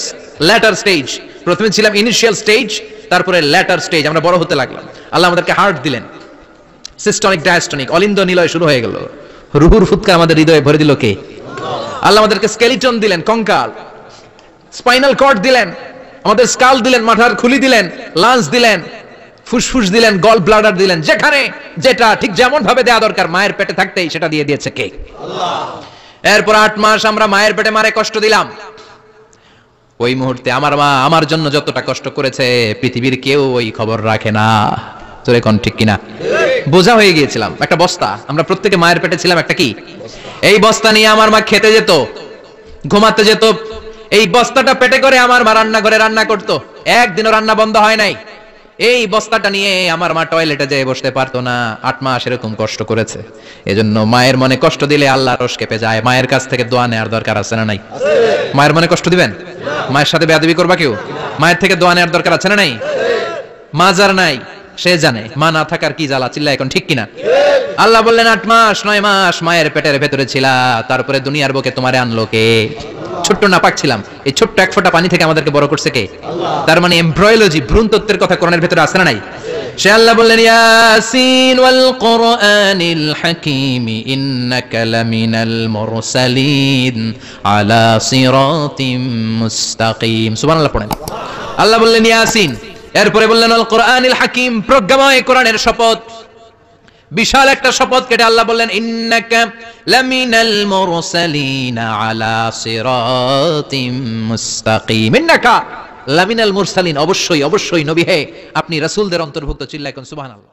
ল্যাটার স্টেজ। প্রথমে ছিলাম ইনিশিয়াল স্টেজ, তারপরে ল্যাটার স্টেজ, আমরা বড় হতে লাগলাম। আল্লাহ আমাদেরকে হার্ট দিলেন, সিস্টনিক ডায়াস্টনিক, অলিন্দ নিলয় শুরু হয়ে গেল। রুহুর ফুৎকার আমাদের হৃদয়ে ভরে দিল কে? আল্লাহ আমাদেরকে স্কেলিটন দিলেন, কঙ্কাল, স্পাইনাল কর্ড দিলেন, আমাদের স্কাল দিলেন, মাথার খুলি দিলেন, লাঞ্চ দিলেন, ফুসফুস দিলেন, গল ব্লাডার দিলেন। যেখানে যেটা ঠিক যেমন ভাবে দেয়া দরকার মায়ের পেটে থাকতেই সেটা দিয়ে দিয়েছে কে? আল্লাহ। এরপর 8 মাস আমরা মায়ের পেটে মারে কষ্ট দিলাম। ওই মুহূর্তে আমার মা আমার জন্য যতটা কষ্ট করেছে পৃথিবীর কেউ ওই খবর রাখে না। তোরে কোন ঠিক কিনা? বোঝা হয়ে গিয়েছিলাম, একটা বস্তা। আমরা প্রত্যেকে মায়ের পেটে ছিলাম একটা কি? এই বস্তা নিয়ে আমার মা খেতে যেত, ঘুমাতে যেত। এই বস্তাটা পেটে করে আমার মা রান্নাঘরে রান্না করত। একদিনও রান্না বন্ধ হয় নাই। এই বস্তাটা নিয়ে আমার মা টয়লেটে যেয়ে বসতে পারতো না। 8 মাস এরকম কষ্ট করেছে। এজন্য মায়ের মনে কষ্ট দিলে আল্লাহ রস কেঁপে যায়। মায়ের কাছ থেকে দোয়া নেওয়ার দরকার আছে না নাই? মায়ের মনে কষ্ট দিবেন? মায়ের সাথে বেয়াদবি করবা কেউ? মায়ের থেকে দোয়া নেওয়ার দরকার আছে না নাই? মা যার নাই সে জানে মা না থাকার কি জ্বালা। চিল্লা এখন ঠিক কিনা? আল্লাহ বললেন 8 মাস 9 মাস মায়ের পেটের ভেতরে ছিলা, তারপরে দুনিয়ার বুকে তোমারে আনলো কে? ছোট্ট নাপাক ছিলাম, এই ছোট্ট এক ফোঁটা পানি থেকে আমাদেরকে বড় করছে কে? তার মানে এমব্রয়োলজি, ভ্রূণতত্ত্বের কথা কোরআনের ভেতরে আছে না নাই? সে আল্লাহ বললেন ইয়াসিন ওয়াল কুরআনিল হাকীম ইন্নাকা লামিনাল মুরসালিন আলা সিরাতিম মুস্তাকিম। সুবহানাল্লাহ পড়েন। আল্লাহ বললেন ইয়াসিন, এরপরে বললেন আল কুরআনিল হাকীম, প্রজ্ঞাময় কোরআনের শপথ। বিশাল একটা শপথ কেটে আল্লাহ বললেন ইন্নাকা লামিনাল মুরসালিন আলা সিরাতিম মুস্তাকিম। ইন্নাকা লামিনাল মুরসালিন, অবশ্যই অবশ্যই নবী হে আপনি রাসূলদের অন্তর্ভুক্ত। চিল্লায় কোন সুবহানাল্লাহ।